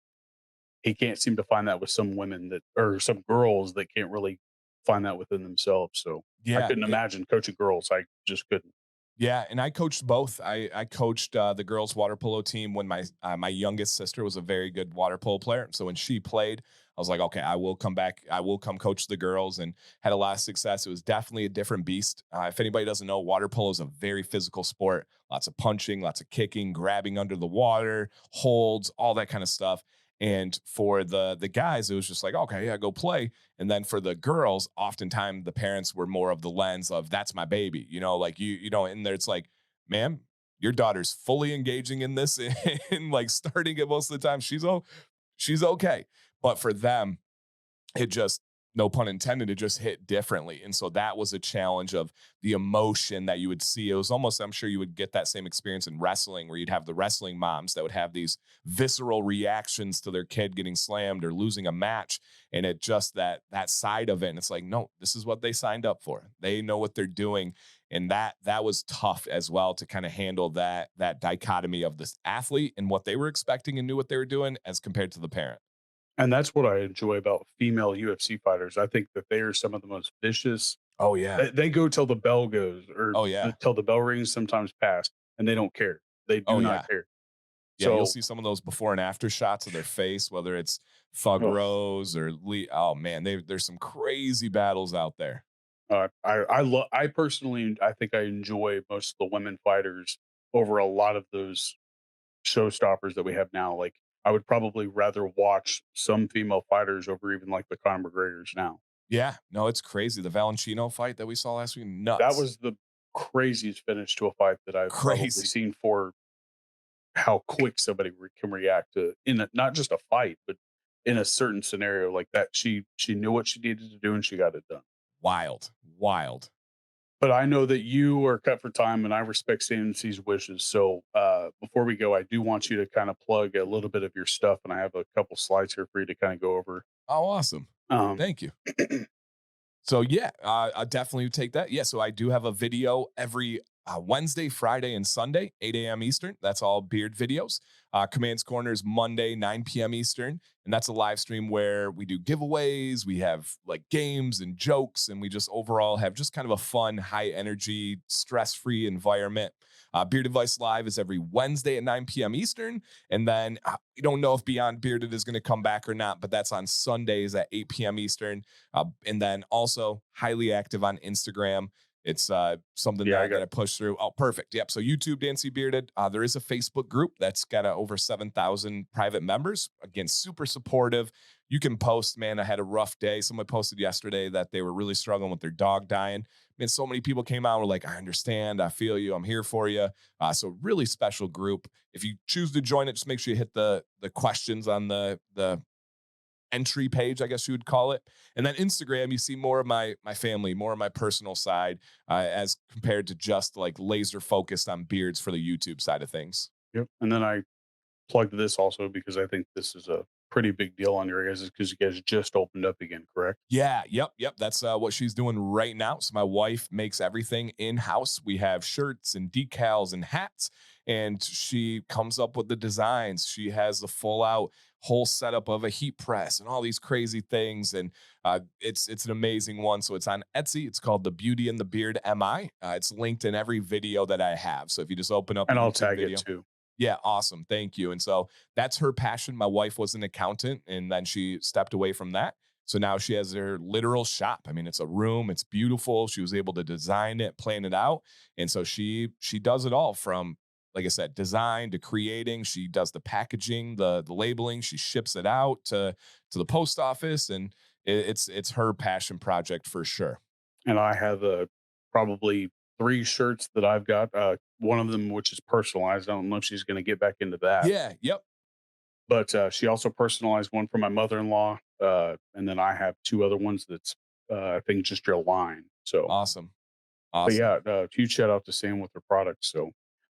Speaker 2: he can't seem to find that with some women that or some girls that can't really find that within themselves. So I
Speaker 1: Yeah.
Speaker 2: couldn't imagine coaching girls. I just couldn't.
Speaker 1: Yeah, and I coached both. I coached the girls water polo team when my youngest sister was a very good water polo player. So when she played, I was like, okay, I will come back. I will come coach the girls, and had a lot of success. It was definitely a different beast. If anybody doesn't know, water polo is a very physical sport. Lots of punching, lots of kicking, grabbing under the water, holds, all that kind of stuff. And for the guys, it was just like, okay, yeah, go play. And then for the girls, oftentimes the parents were more of the lens of that's my baby, like in there, it's like, ma'am, your daughter's fully engaging in this and like starting it most of the time. She's okay. But for them, it just, no pun intended, it just hit differently. And so that was a challenge of the emotion that you would see. It was almost, I'm sure you would get that same experience in wrestling where you'd have the wrestling moms that would have these visceral reactions to their kid getting slammed or losing a match. And it just that side of it. And it's like, no, this is what they signed up for. They know what they're doing. And that was tough as well to kind of handle that dichotomy of this athlete and what they were expecting and knew what they were doing as compared to the parent.
Speaker 2: And that's what I enjoy about female UFC fighters. I think that they are some of the most vicious.
Speaker 1: Oh yeah.
Speaker 2: They go till the bell goes or
Speaker 1: Oh yeah.
Speaker 2: till the bell rings, sometimes past, and they don't care. They
Speaker 1: Oh
Speaker 2: do not
Speaker 1: yeah.
Speaker 2: care.
Speaker 1: Yeah, you'll
Speaker 2: So,
Speaker 1: see some of those before and after shots of their face, whether it's Thug
Speaker 2: ugh,
Speaker 1: Rose or Lee. Oh man, there's some crazy battles out there.
Speaker 2: I personally, I think I enjoy most of the women fighters over a lot of those showstoppers that we have now. Like, I would probably rather watch some female fighters over even like the Conor McGregors now.
Speaker 1: Yeah, no, it's crazy. The Valentino fight that we saw last week,
Speaker 2: That
Speaker 1: nuts,
Speaker 2: was the craziest finish to a fight that I've probably
Speaker 1: crazy,
Speaker 2: seen for how quick somebody can react to in not just a fight, but in a certain scenario like that. She knew what she needed to do and she got it done.
Speaker 1: wild, wild.
Speaker 2: But I know that you are cut for time, and I respect CMC's wishes. So before we go, I do want you to kind of plug a little bit of your stuff, and I have a couple slides here for you to kind of go over.
Speaker 1: Oh, awesome.
Speaker 2: Um,
Speaker 1: Thank you. So yeah, I definitely take that. Yeah, so I do have a video every Wednesday, Friday, and Sunday, 8 a.m. Eastern. That's all beard videos. Commands Corners Monday, 9 p.m. Eastern, and that's a live stream where we do giveaways, we have like games and jokes, and we just overall have just kind of a fun, high energy, stress free environment. Beard Advice Live is every Wednesday at 9 p.m. Eastern. And then we don't know if Beyond Bearded is going to come back or not, but that's on Sundays at 8 p.m. Eastern. And then also highly active on Instagram. It's something
Speaker 2: Yeah, I
Speaker 1: that
Speaker 2: got
Speaker 1: I push through. Oh, perfect. Yep. So YouTube Dancy Bearded. There is a Facebook group that's got over 7,000 private members. Again, super supportive. You can post, man, I had a rough day. Someone posted yesterday that they were really struggling with their dog dying. Man, so many people came out and were like, I understand. I feel you. I'm here for you. So really special group. If you choose to join it, just make sure you hit the questions on the entry page, I guess you would call it. And then Instagram, you see more of my family, more of my personal side, as compared to just like laser focused on beards for the YouTube side of things.
Speaker 2: yep. And then I plugged this also because I think this is a pretty big deal on your guys' because you guys just opened up again, correct?
Speaker 1: Yeah, yep. That's what she's doing right now. So my wife makes everything in house. We have shirts and decals and hats, and she comes up with the designs. She has the full out whole setup of a heat press and all these crazy things, and it's an amazing one. So it's on Etsy. It's called the Beauty and the Beard Mi. It's linked in every video that I have. So if you just open up a
Speaker 2: And I'll
Speaker 1: YouTube
Speaker 2: tag it
Speaker 1: video.
Speaker 2: too.
Speaker 1: Yeah, awesome. Thank you. And so that's her passion. My wife was an accountant and then she stepped away from that. So now she has her literal shop. I mean, it's a room, it's beautiful. She was able to design it, plan it out. And so she does it all from, like I said, design to creating. She does the packaging, the labeling, she ships it out to the post office, and it's her passion project for sure.
Speaker 2: And I have probably 3 shirts that I've got. One of them which is personalized. I don't know if she's going to get back into that,
Speaker 1: Yeah, yep.
Speaker 2: but she also personalized one for my mother-in-law, and then I have 2 other ones that's I think just your line. So,
Speaker 1: Awesome.
Speaker 2: but
Speaker 1: Awesome.
Speaker 2: yeah, huge shout out to Sam with her products. So,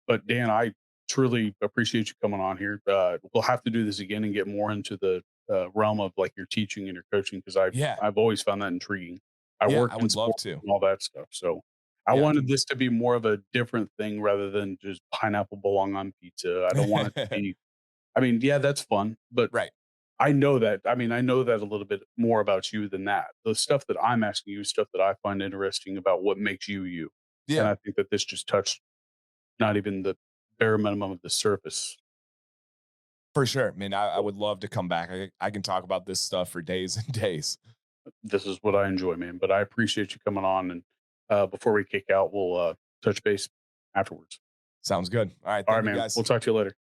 Speaker 2: but Dan, I truly appreciate you coming on here. We'll have to do this again and get more into the realm of like your teaching and your coaching because
Speaker 1: Yeah.
Speaker 2: I've always found that intriguing. I
Speaker 1: Yeah, I
Speaker 2: worked in
Speaker 1: would love
Speaker 2: sports
Speaker 1: to.
Speaker 2: and all that stuff, so I
Speaker 1: Yeah, I
Speaker 2: wanted
Speaker 1: can.
Speaker 2: this to be more of a different thing rather than just pineapple belong on pizza. I don't want it to be. I mean, yeah, that's fun, but
Speaker 1: Right.
Speaker 2: I know that. I mean, I know that a little bit more about you than that. The stuff that I'm asking you is stuff that I find interesting about what makes you you. And
Speaker 1: Yeah.
Speaker 2: I think that this just touched not even the bare minimum of the surface.
Speaker 1: For sure. I mean, I
Speaker 2: So
Speaker 1: would love to come back. I can talk about this stuff for days and days.
Speaker 2: this is what I enjoy, man. But I appreciate you coming on. And before we kick out, we'll touch base afterwards.
Speaker 1: Sounds good. All right.
Speaker 2: All right,
Speaker 1: Thank you
Speaker 2: man. We'll
Speaker 1: guys.
Speaker 2: talk to you later.